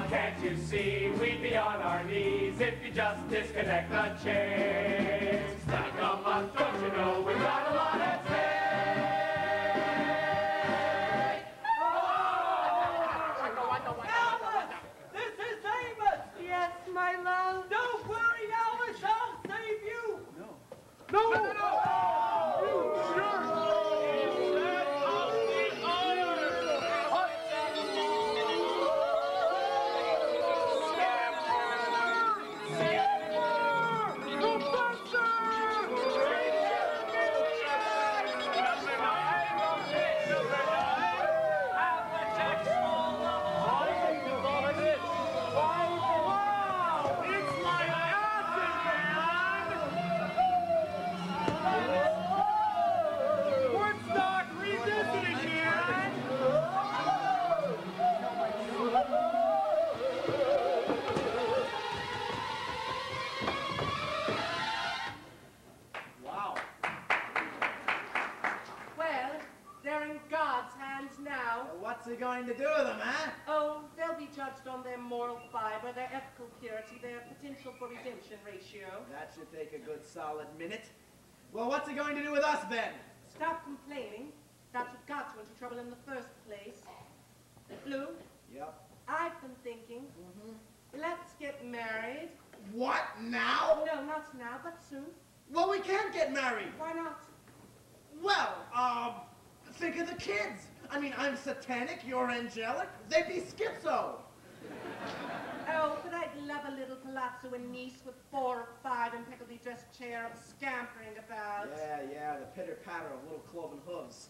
C: Can't you see we'd be on our knees if you just disconnect the chains? Stack 'em up, don't you know we've got a lot at stake?
B: what's he going to do with them, huh?
M: Oh, they'll be judged on their moral fiber, their ethical purity, their potential for redemption ratio.
B: That should take a good solid minute. Well, what's he going to do with us, then?
M: Stop complaining. That's what got you into trouble in the first place. Lou?
B: Yep.
M: I've been thinking. Let's get married.
B: What, now?
M: No, not now, but soon.
B: Well, we can't get married.
M: Why not?
B: Well, think of the kids. I mean, I'm satanic, you're angelic. They'd be schizo.
M: Oh, but I'd love a little palazzo in Nice with 4 or 5 impeccably dressed cherubs scampering about.
B: Yeah, the pitter-patter of little cloven hooves.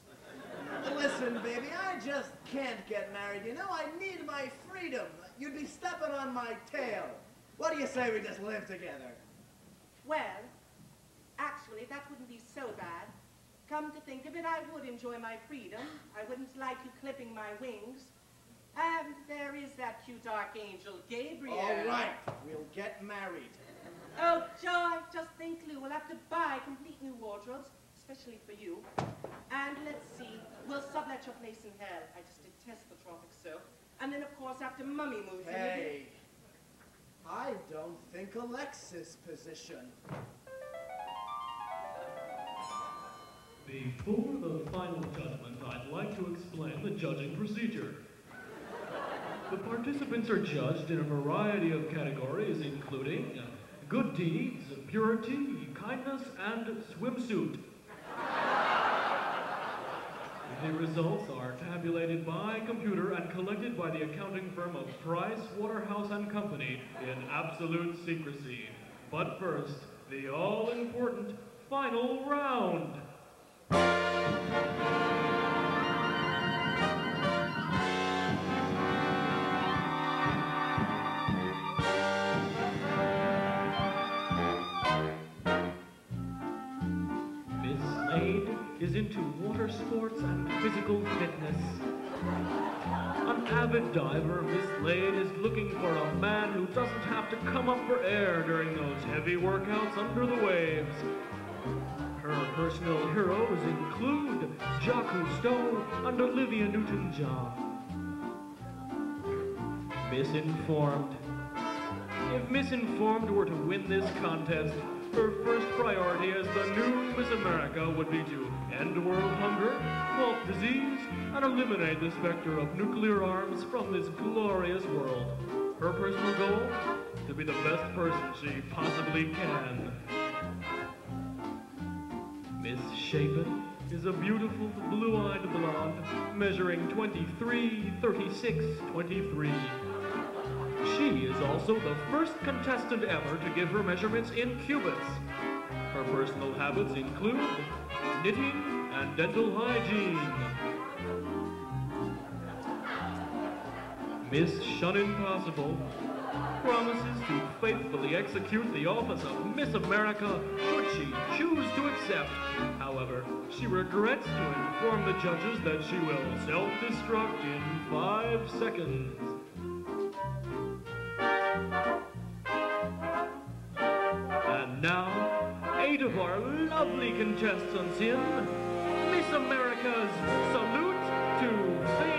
B: Listen, baby, I just can't get married, you know? I need my freedom. You'd be stepping on my tail. What do you say we just live together?
M: Well, actually, that wouldn't be so bad. Come to think of it, I would enjoy my freedom. I wouldn't like you clipping my wings. And there is that cute archangel, Gabriel.
B: All right, we'll get married.
M: Oh, Joy, just think, Lou, we'll have to buy complete new wardrobes, especially for you. And let's see, we'll sublet your place in hell. I just detest the tropics so. And then, of course, after Mummy moves in.
B: Hey, I don't think Alexis' position.
L: Before the final judgment, I'd like to explain the judging procedure. The participants are judged in a variety of categories, including good deeds, purity, kindness, and swimsuit. The results are tabulated by computer and collected by the accounting firm of Price, Waterhouse & Company in absolute secrecy. But first, the all-important final round. Miss Slade is into water sports and physical fitness. An avid diver, Miss Slade is looking for a man who doesn't have to come up for air during those heavy workouts under the waves. Her personal heroes include Jacques Cousteau and Olivia Newton-John. Misinformed. If Misinformed were to win this contest, her first priority as the new Miss America would be to end world hunger, halt disease, and eliminate the specter of nuclear arms from this glorious world. Her personal goal? To be the best person she possibly can. Miss Shapen is a beautiful, blue-eyed blonde, measuring 23, 36, 23. She is also the first contestant ever to give her measurements in cubits. Her personal habits include knitting and dental hygiene. Miss Shun Impossible promises to faithfully execute the office of Miss America should she choose to accept. However, she regrets to inform the judges that she will self-destruct in 5 seconds. And now, 8 of our lovely contestants in Miss America's Salute to Fame.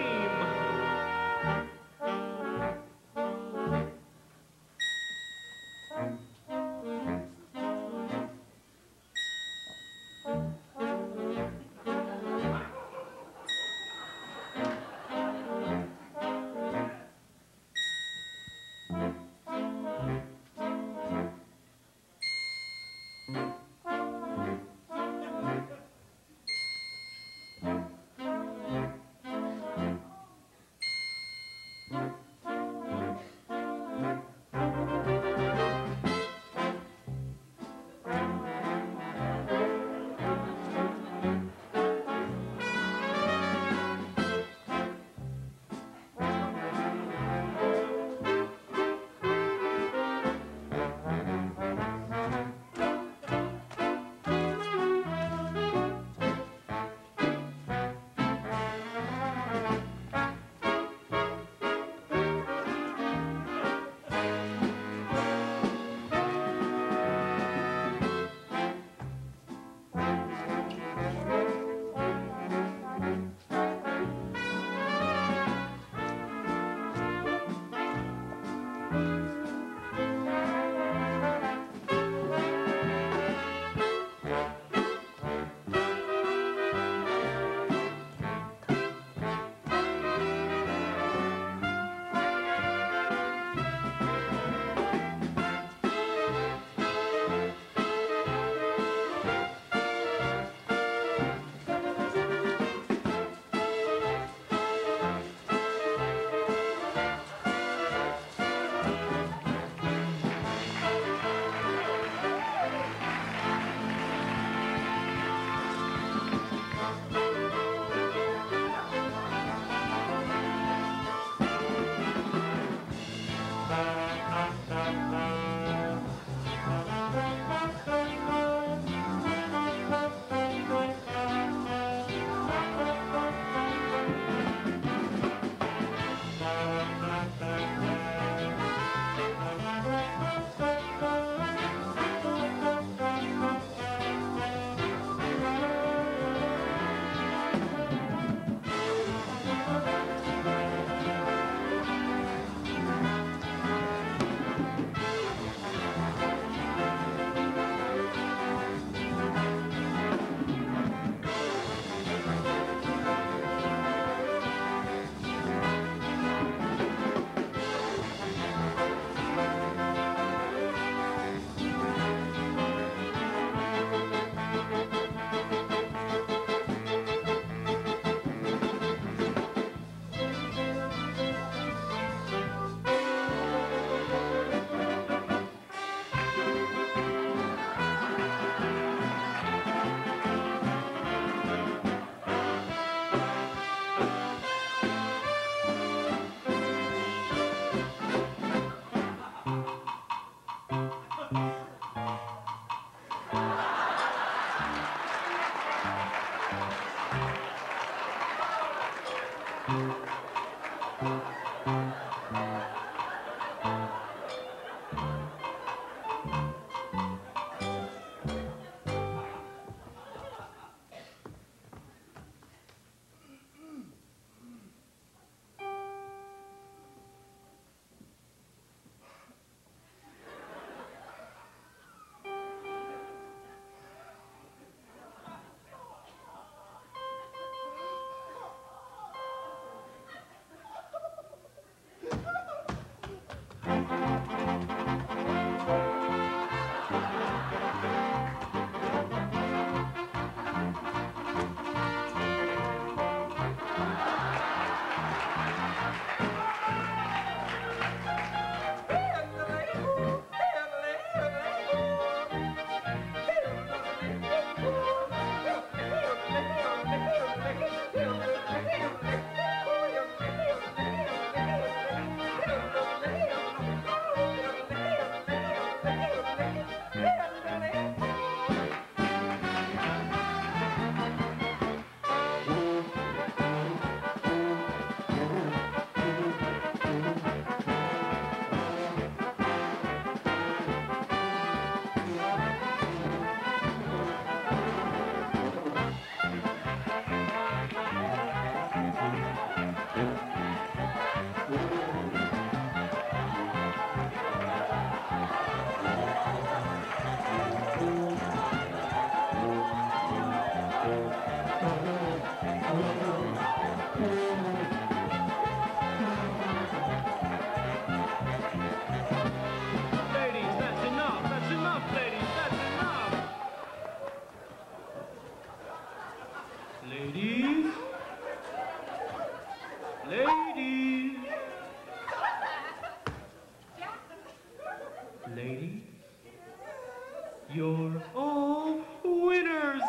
L: You're all winners!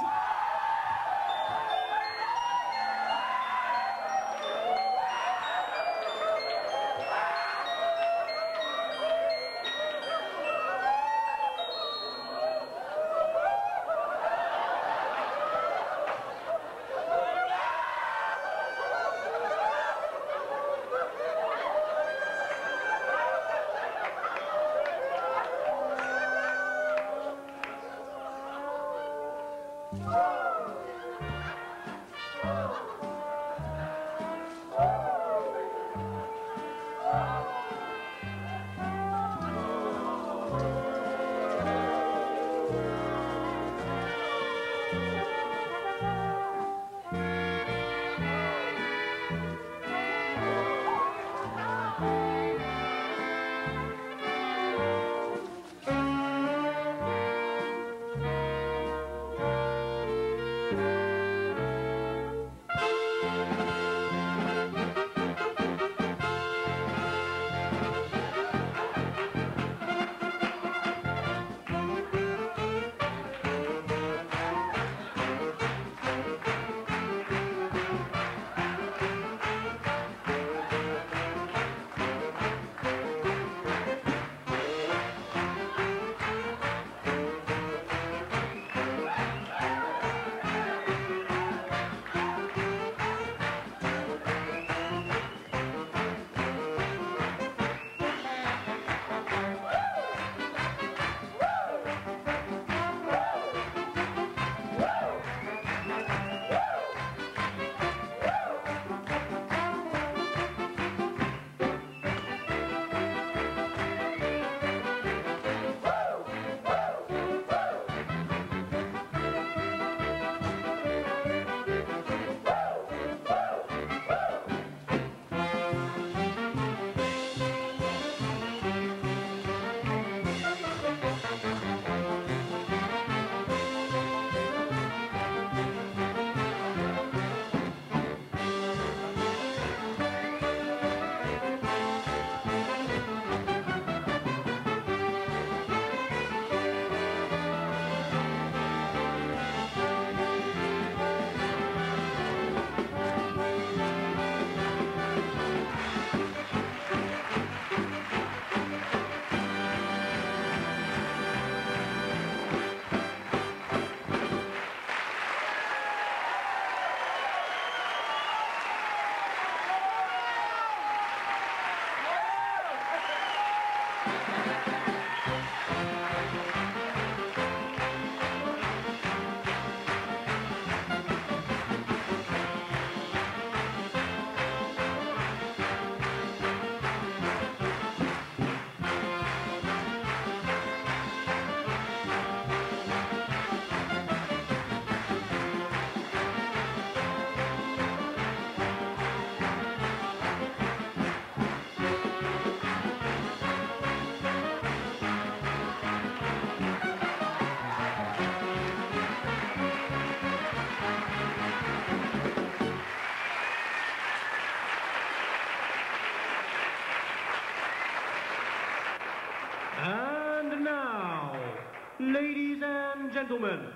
L: gentlemen,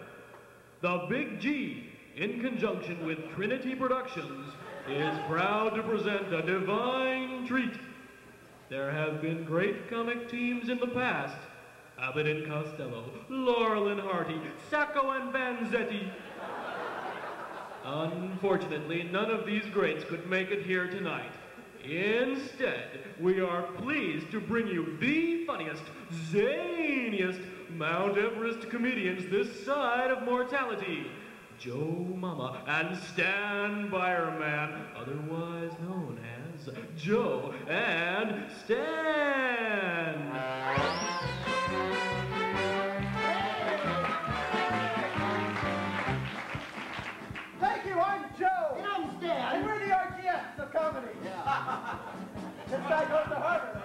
L: the Big G, in conjunction with Trinity Productions, is proud to present a divine treat. There have been great comic teams in the past. Abbott and Costello, Laurel and Hardy, Sacco and Vanzetti. Unfortunately, none of these greats could make it here tonight. Instead, we are pleased to bring you the funniest, zaniest Mount Everest comedians this side of mortality. Joe Mama and Stan Byerman, otherwise known as Joe and Stan.
F: Thank you, I'm Joe.
E: And I'm Stan.
F: And we're the RGFs of comedy. This guy goes to Harvard.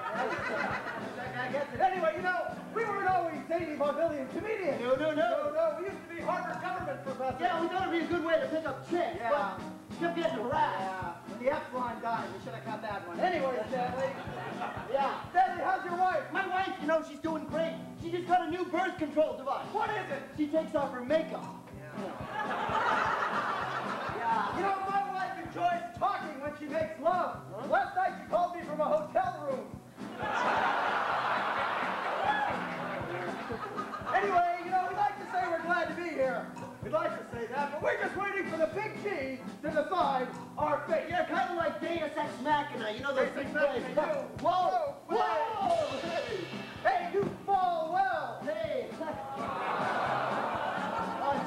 F: I guess it. Anyway, you know, we weren't always zany vaudevillian comedians.
E: No.
F: No, we used to be Harvard government professors.
E: Yeah, we thought it'd be a good way to pick up chicks, but kept getting harassed.
F: Yeah, when the Epsilon died, we should have cut that one. Anyway, Stanley.
E: Yeah.
F: Stanley, how's your wife?
E: My wife, you know, she's doing great. She just got a new birth control device.
F: What is it?
E: She takes off her makeup.
F: You know, my wife enjoys talking when she makes love. Last night she called me from a hotel room. Anyway, you know, we'd like to say we're glad to be here. We'd like to say that, but we're just waiting for the Big G to decide our fate.
E: Yeah, kind of like Deus Ex Machina, you know those
F: Deus
E: big
F: Ex
E: plays.
F: Machina.
E: Whoa!
F: Whoa! Hey, you fall well.
E: Hey!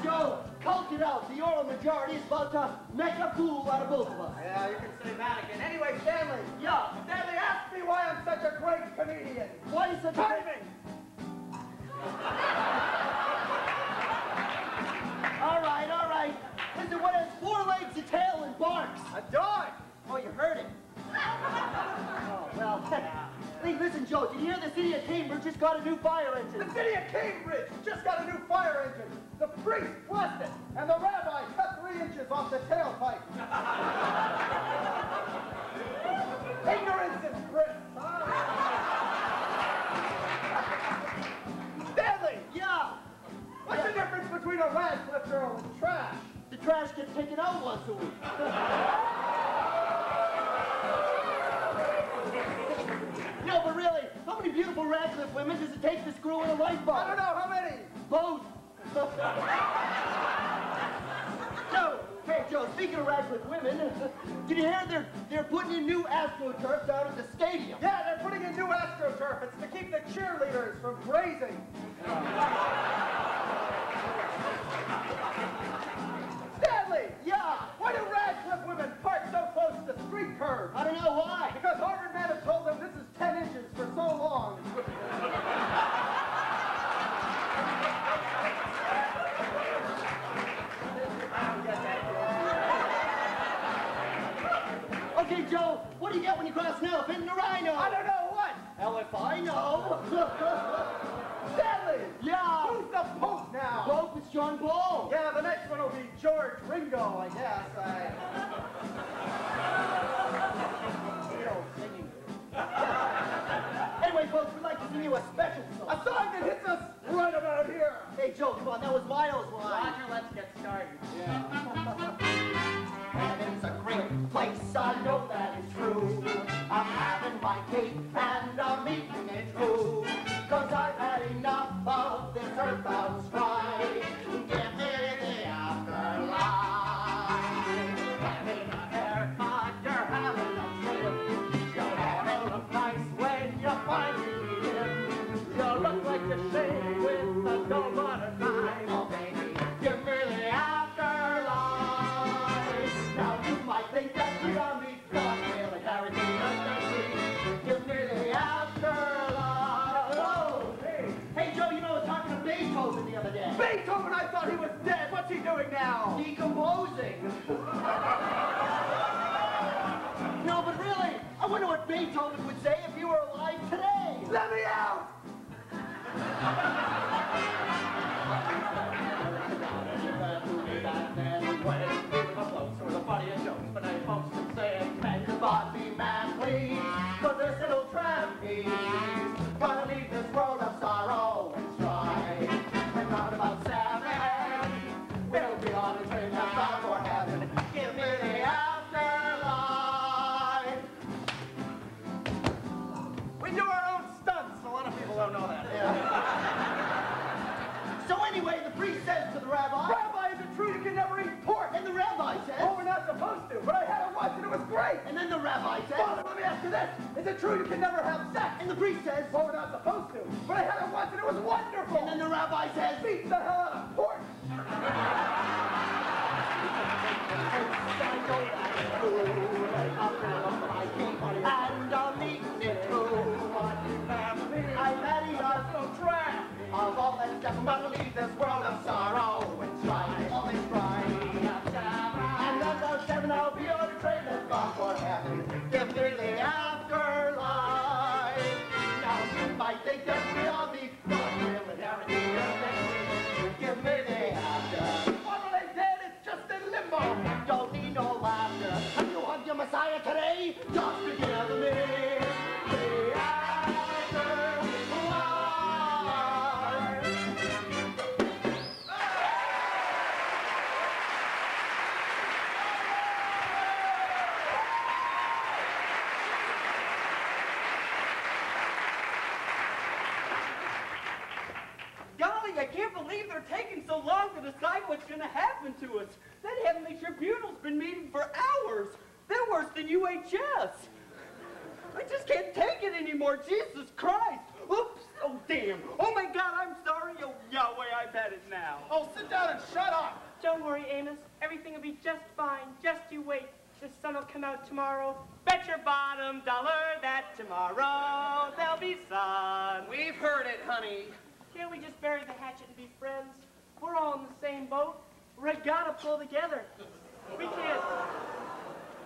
E: Joe, culture it out. The oral majority is about to make a fool out of both of us.
F: Yeah, you can say that again. Anyway, Stanley.
E: Yeah.
F: Stanley, ask me why I'm such a great comedian.
E: Why is such a...
F: Timing!
E: All right. Listen, what has 4 legs, a tail, and barks?
F: A dog!
E: Oh, you heard it. Oh, well. Hey, listen, Joe, did you hear the city of Cambridge just got a new fire engine?
F: The city of Cambridge just got a new fire engine. The priest blessed it, and the rabbi cut 3 inches off the tailpipe. Ignorance is bliss, huh? Stanley!
E: Yeah?
F: What's the difference between a Radcliffe girl and trash?
E: The trash gets taken out once a week. No, but really, how many beautiful Radcliffe women does it take to screw in a light bulb?
F: I don't know, how many?
E: Both. No. Hey, Joe, speaking of Radcliffe women, did you hear they're putting in new AstroTurf down at the stadium?
F: Yeah, they're putting in new AstroTurf. It's to keep the cheerleaders from grazing. Stanley!
E: Yeah?
F: Why do Radcliffe women park so close to the street curb?
E: I don't know why.
F: Because Harvard men have told them this is 10 inches for so long.
E: Okay, Joe, what do you get when you cross an elephant and a rhino?
F: I don't know what.
E: Hell if I know.
F: Stanley!
E: Yeah?
F: Who's the Pope now?
E: Pope is John Paul.
F: Yeah, the next one will be George Ringo, I guess.
E: Singing. Anyway, folks, we'd like to sing you a special song.
F: A song that hits us right about here.
E: Hey, Joe, come on, that was Miles' line.
K: Roger, let's get started.
E: And it's a great place, I know that it's true. I'm having my cake and I'm eating it too. 'Cause I've had enough of this earthbound strife. Give me the afterlife. Having a haircut, you're having a trip. You're having a nice when you finally dip. You look like a shade with a dull butter knife. Oh, baby, give me the afterlife. Now you might think that we are me, God really carries me under tree. Give me the afterlife. Oh, hey, Joe, you know, I was talking to Beethoven the other day.
F: Beethoven, I thought he was dead. What's he doing now?
E: Decomposing. No, but really, I wonder what Beethoven would say if he were alive today.
F: Let me out!
E: Please, 'cause this little trampy's gonna leave this world of sorrow and strife. And round about 7
G: supposed to, but I had it once and it was great.
E: And then the rabbi says,
G: Father, let me ask you this. Is it true you can never have sex?
E: And the priest says,
G: well, we're not supposed to, but I had it once and it was wonderful.
E: And then the rabbi says,
G: beat the hell out of pork.
E: And I'm eating it too. I'm Eddie Oslo Track. Of all that stuff, I'm gonna leave this world of sorrow and strife. All this strife. And then those 7 I'll be on a train that's gone for heaven. Give me the afterlife. Now you might think that we all need God will inherit the earth. Give me the after. What are they dead? It's just in limbo. Don't need no laughter. Have you hugged your Messiah today? Just to give me the afterlife.
H: Golly, I can't believe they're taking so long to decide what's going to happen to us. That Heavenly Tribunal's been meeting for hours. They're worse than UHS. I just can't take it anymore. Jesus Christ. Oops. Oh, damn. Oh, my God, I'm sorry. Oh, Yahweh, I've had it now.
F: Oh, sit down and shut up.
O: Don't worry, Amos. Everything will be just fine. Just you wait. The sun will come out tomorrow. Bet your bottom dollar that tomorrow there'll be sun.
Q: We've heard it, honey.
O: Can't we just bury the hatchet and be friends? We're all in the same boat. We gotta pull together. We can't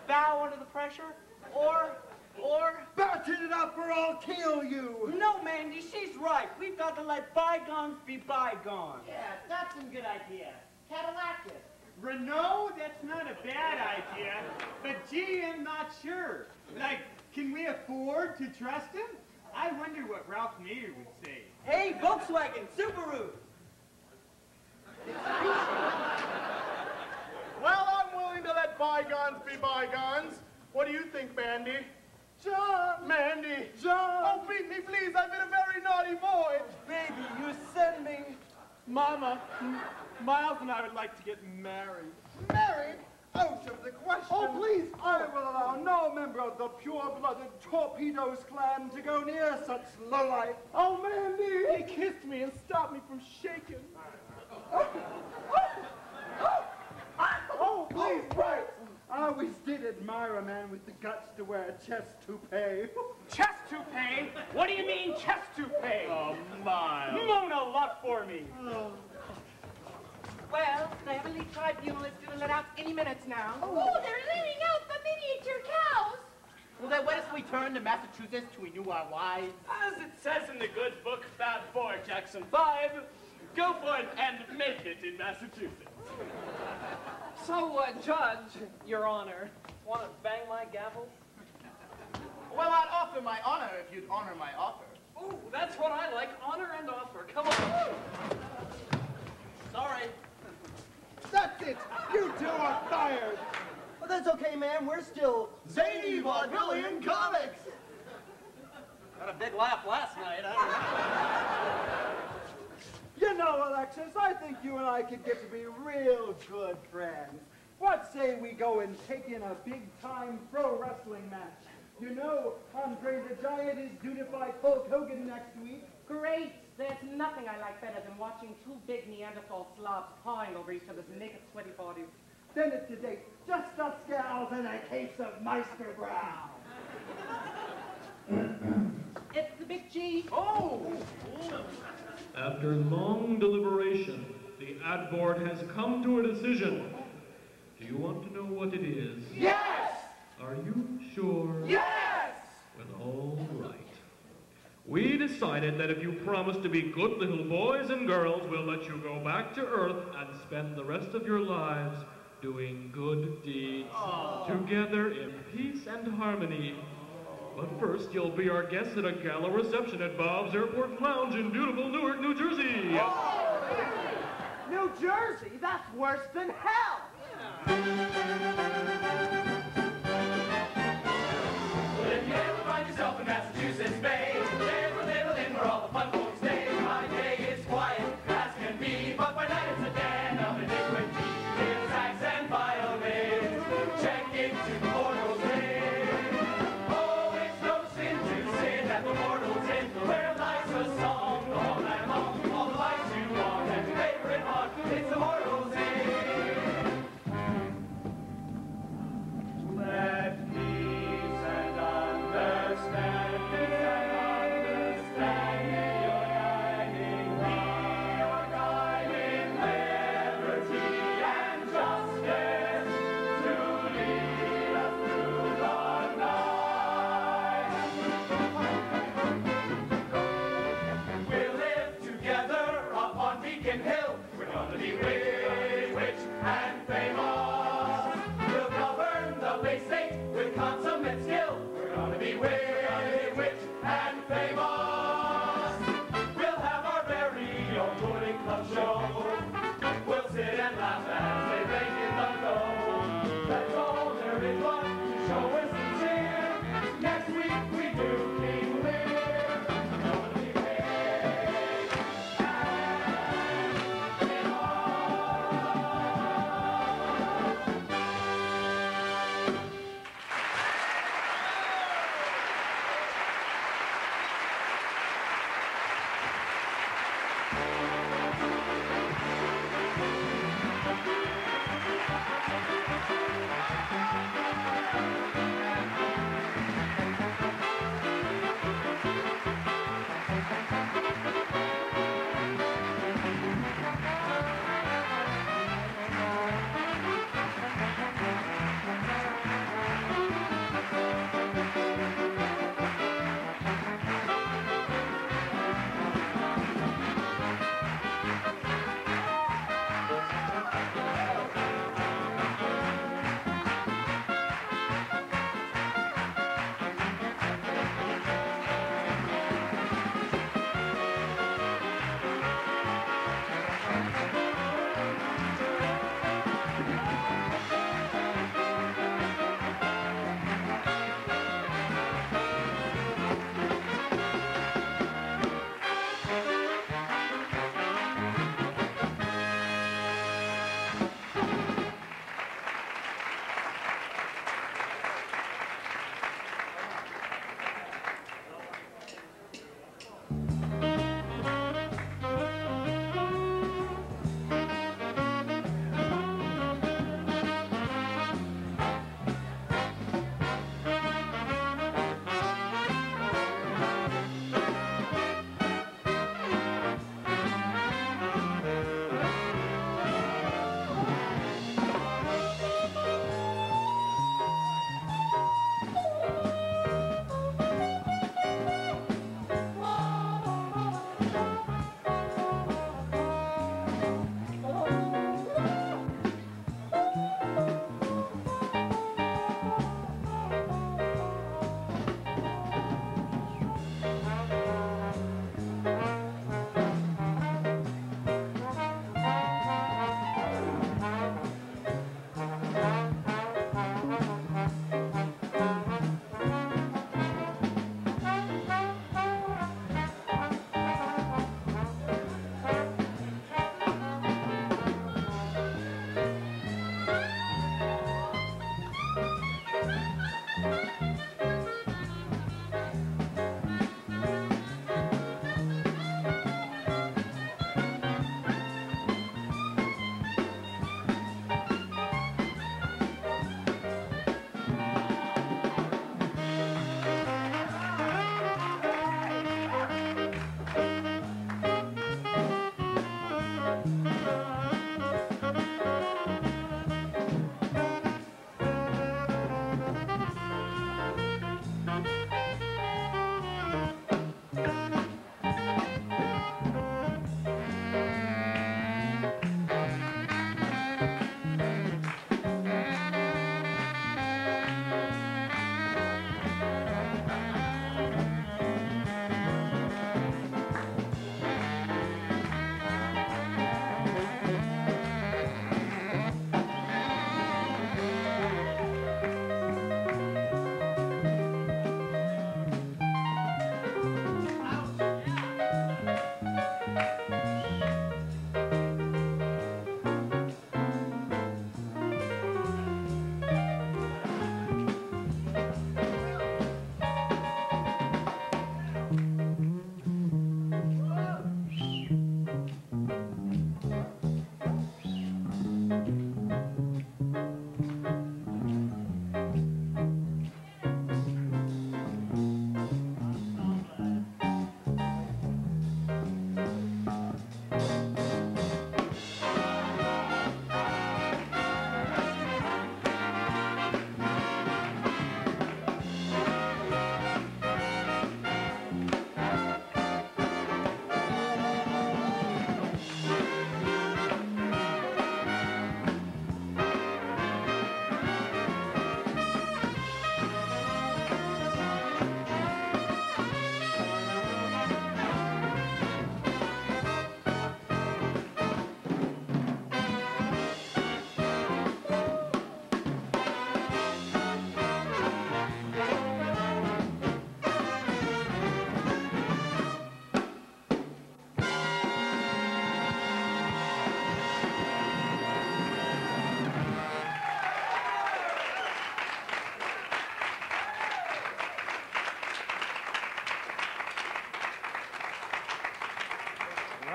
O: bow under the pressure or
G: batten it up or I'll kill you.
H: No, Mandy, she's right. We've got to let bygones be bygones.
K: Yeah, that's a good idea. Cadillac it.
I: Renault, that's not a bad idea, but gee, I'm not sure. Like, can we afford to trust him? I wonder what Ralph Nader would say.
H: Hey, Volkswagen, Subaru.
F: Well, I'm willing to let bygones be bygones. What do you think, Mandy?
G: John!
F: Mandy!
G: John!
F: Oh, beat me, please. I've been a very naughty boy.
H: Baby, you send me.
I: Mama, Miles and I would like to get married.
G: Married? Out of the question.
F: Oh, please.
G: I will allow no member of the pure-blooded Torpedoes clan to go near such lowlife.
I: Oh, Mandy! He kissed me and stopped me from shaking.
G: Oh, please, right. I always did admire a man with the guts to wear a chest toupee.
N: Chest toupee? What do you mean chest toupee?
I: Oh, Miles.
N: Moan a lot for me.
M: Well, the Heavenly Tribunal is going to let out any minutes now.
J: Oh, they're letting out the miniature cows.
B: Well, then when we turn to Massachusetts to renew our lives?
N: As it says in the good book, Fab 4, Jackson 5, go forth and make it in Massachusetts.
Q: So, Judge, Your Honor, want to bang my gavel?
B: Well, I'd offer my honor if you'd honor my offer.
Q: Ooh, that's what I like, honor and offer. Come on.
B: Sorry.
G: That's it. You two are fired.
E: Well, that's okay, man. We're still
B: Zany Vaudevillian Comics.
H: Had a big laugh last night,
G: You know, Alexis, I think you and I could get to be real good friends. What say we go and take in a big-time pro wrestling match? You know, Andre the Giant is due to fight Hulk Hogan next week.
M: Great. There's nothing I like better than watching two big Neanderthal slobs pawing over each other's naked, sweaty bodies.
G: Then it's a date. Just us gals and a case of Meister Brown.
M: It's the Big G.
H: Oh!
L: After long deliberation, the ad board has come to a decision. Do you want to know what it is?
G: Yes!
L: Are you sure?
G: Yes!
L: Well, all right. We decided that if you promise to be good little boys and girls, we'll let you go back to Earth and spend the rest of your lives doing good deeds together in peace and harmony. But first, you'll be our guests at a gala reception at Bob's Airport Lounge in beautiful Newark, New Jersey.
G: New Jersey? That's worse than hell!
C: Well, if you ever find yourself in Massachusetts Bay, there's a little inn where all the fun folks stay. By day it's quiet as can be, but by night it's a den of iniquity. Hear sax and violins. Check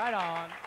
S: Right on.